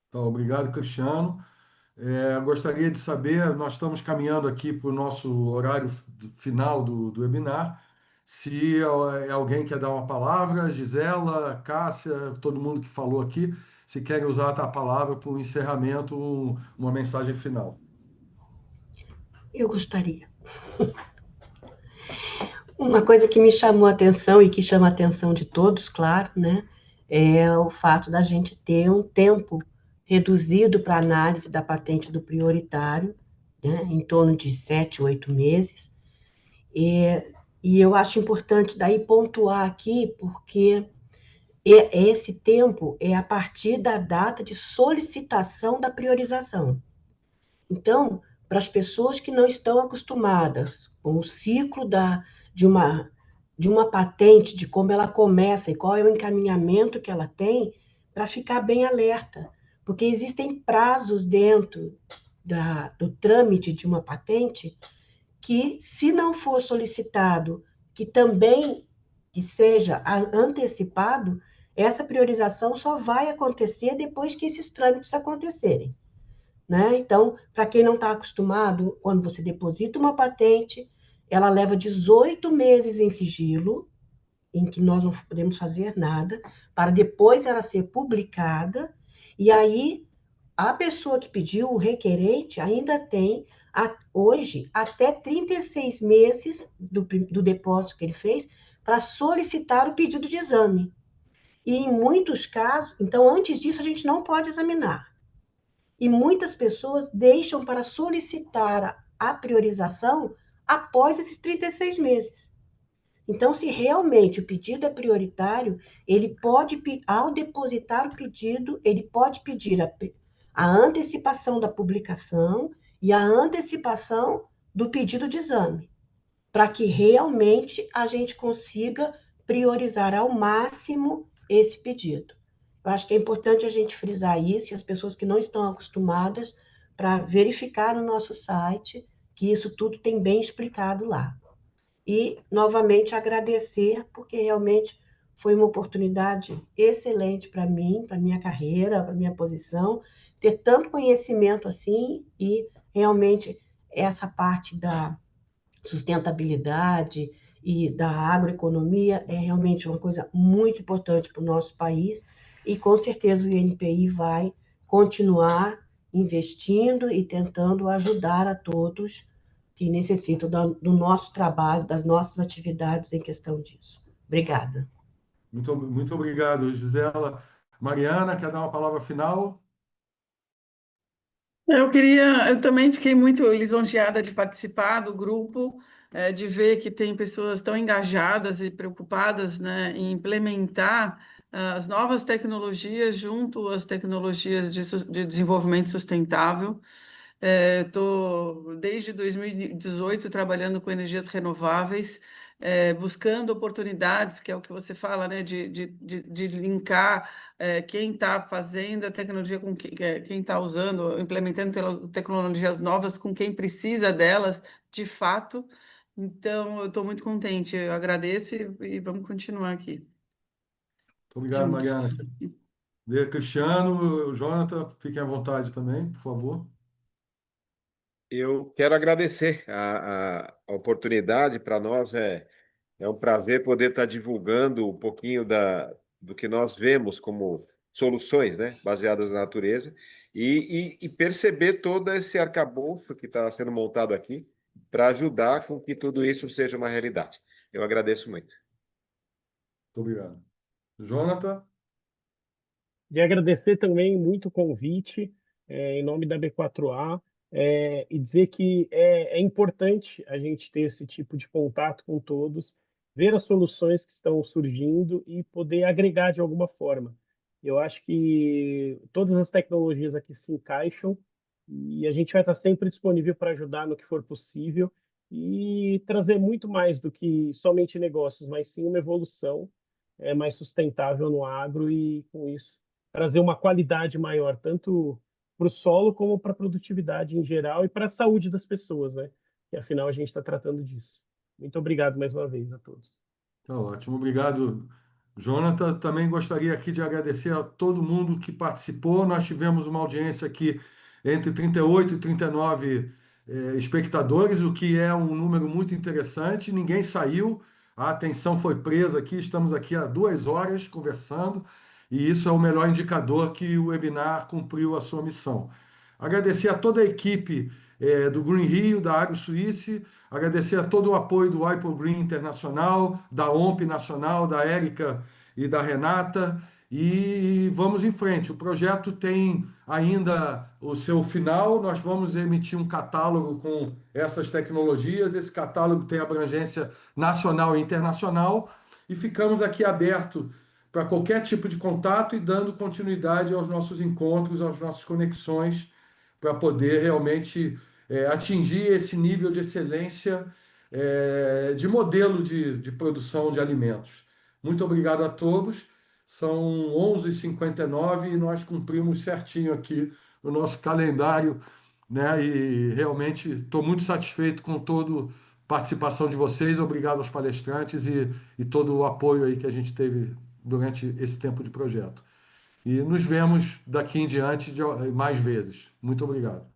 Speaker 3: Então, obrigado, Cristiano. Gostaria de saber, nós estamos caminhando aqui para o nosso horário final do webinar. Se alguém quer dar uma palavra, Gisela, Cássia, todo mundo que falou aqui, se querem usar a palavra para o encerramento, uma mensagem final.
Speaker 2: Eu gostaria. Uma coisa que me chamou a atenção e que chama a atenção de todos, claro, né, é o fato da gente ter um tempo reduzido para análise da patente do prioritário, né, em torno de 7, 8 meses. E eu acho importante daí pontuar aqui, porque esse tempo é a partir da data de solicitação da priorização. Então, para as pessoas que não estão acostumadas com o ciclo de uma patente, de como ela começa e qual é o encaminhamento que ela tem, para ficar bem alerta, porque existem prazos dentro do trâmite de uma patente que, se não for solicitado, que também que seja antecipado, essa priorização só vai acontecer depois que esses trâmites acontecerem, né? Então, para quem não está acostumado, quando você deposita uma patente, ela leva 18 meses em sigilo, em que nós não podemos fazer nada, para depois ela ser publicada, e aí a pessoa que pediu, o requerente, ainda tem, hoje, até 36 meses do depósito que ele fez para solicitar o pedido de exame. E em muitos casos, então, antes disso, a gente não pode examinar. E muitas pessoas deixam para solicitar a priorização após esses 36 meses. Então, se realmente o pedido é prioritário, ele pode, ao depositar o pedido, ele pode pedir a antecipação da publicação e a antecipação do pedido de exame, para que realmente a gente consiga priorizar ao máximo esse pedido. Eu acho que é importante a gente frisar isso, e as pessoas que não estão acostumadas, para verificar no nosso site que isso tudo tem bem explicado lá. E, novamente, agradecer, porque realmente foi uma oportunidade excelente para mim, para minha carreira, para minha posição, ter tanto conhecimento assim, e realmente essa parte da sustentabilidade e da agroeconomia é realmente uma coisa muito importante para o nosso país, e com certeza o INPI vai continuar investindo e tentando ajudar a todos que necessitam do nosso trabalho, das nossas atividades em questão disso. Obrigada.
Speaker 3: Muito obrigado, Gisela. Mariana, quer dar uma palavra final?
Speaker 7: Eu também fiquei muito lisonjeada de participar do grupo, de ver que tem pessoas tão engajadas e preocupadas, né, em implementar as novas tecnologias junto às tecnologias de desenvolvimento sustentável. Estou desde 2018 trabalhando com energias renováveis, buscando oportunidades, que é o que você fala, né, de linkar quem está fazendo a tecnologia com quem está usando, implementando tecnologias novas com quem precisa delas, de fato. Então, eu estou muito contente, eu agradeço e vamos continuar aqui
Speaker 3: Muito obrigado,
Speaker 7: juntos.
Speaker 3: Mariana. Cristiano, Jonathan, fiquem à vontade também, por favor.
Speaker 6: Eu quero agradecer a oportunidade. Para nós é um prazer poder estar divulgando um pouquinho do que nós vemos como soluções, né, baseadas na natureza, e perceber todo esse arcabouço que está sendo montado aqui para ajudar com que tudo isso seja uma realidade. Eu agradeço muito.
Speaker 3: Muito obrigado. Jonathan?
Speaker 8: De agradecer também muito o convite, em nome da B4A, e dizer que é importante a gente ter esse tipo de contato com todos, ver as soluções que estão surgindo e poder agregar de alguma forma. Eu acho que todas as tecnologias aqui se encaixam e a gente vai estar sempre disponível para ajudar no que for possível e trazer muito mais do que somente negócios, mas sim uma evolução mais sustentável no agro e, com isso, trazer uma qualidade maior, tanto para o solo como para a produtividade em geral e para a saúde das pessoas, né? Que afinal a gente está tratando disso. Muito obrigado mais uma vez a todos.
Speaker 3: Tá ótimo, obrigado, Jonathan. Também gostaria aqui de agradecer a todo mundo que participou. Nós tivemos uma audiência aqui entre 38 e 39 espectadores, o que é um número muito interessante. Ninguém saiu, a atenção foi presa aqui. Estamos aqui há 2 horas conversando, e isso é o melhor indicador que o webinar cumpriu a sua missão. Agradecer a toda a equipe do Green Rio, da Agro Suíça. Agradecer a todo o apoio do WIPO Green Internacional, da OMP Nacional, da Érica e da Renata. E vamos em frente. O projeto tem ainda o seu final. Nós vamos emitir um catálogo com essas tecnologias. Esse catálogo tem abrangência nacional e internacional. E ficamos aqui abertos para qualquer tipo de contato e dando continuidade aos nossos encontros, às nossas conexões, para poder realmente atingir esse nível de excelência de modelo de produção de alimentos. Muito obrigado a todos. São 11h59 e nós cumprimos certinho aqui o nosso calendário, né? E realmente estou muito satisfeito com toda a participação de vocês. Obrigado aos palestrantes e todo o apoio aí que a gente teve durante esse tempo de projeto. E nos vemos daqui em diante mais vezes. Muito obrigado.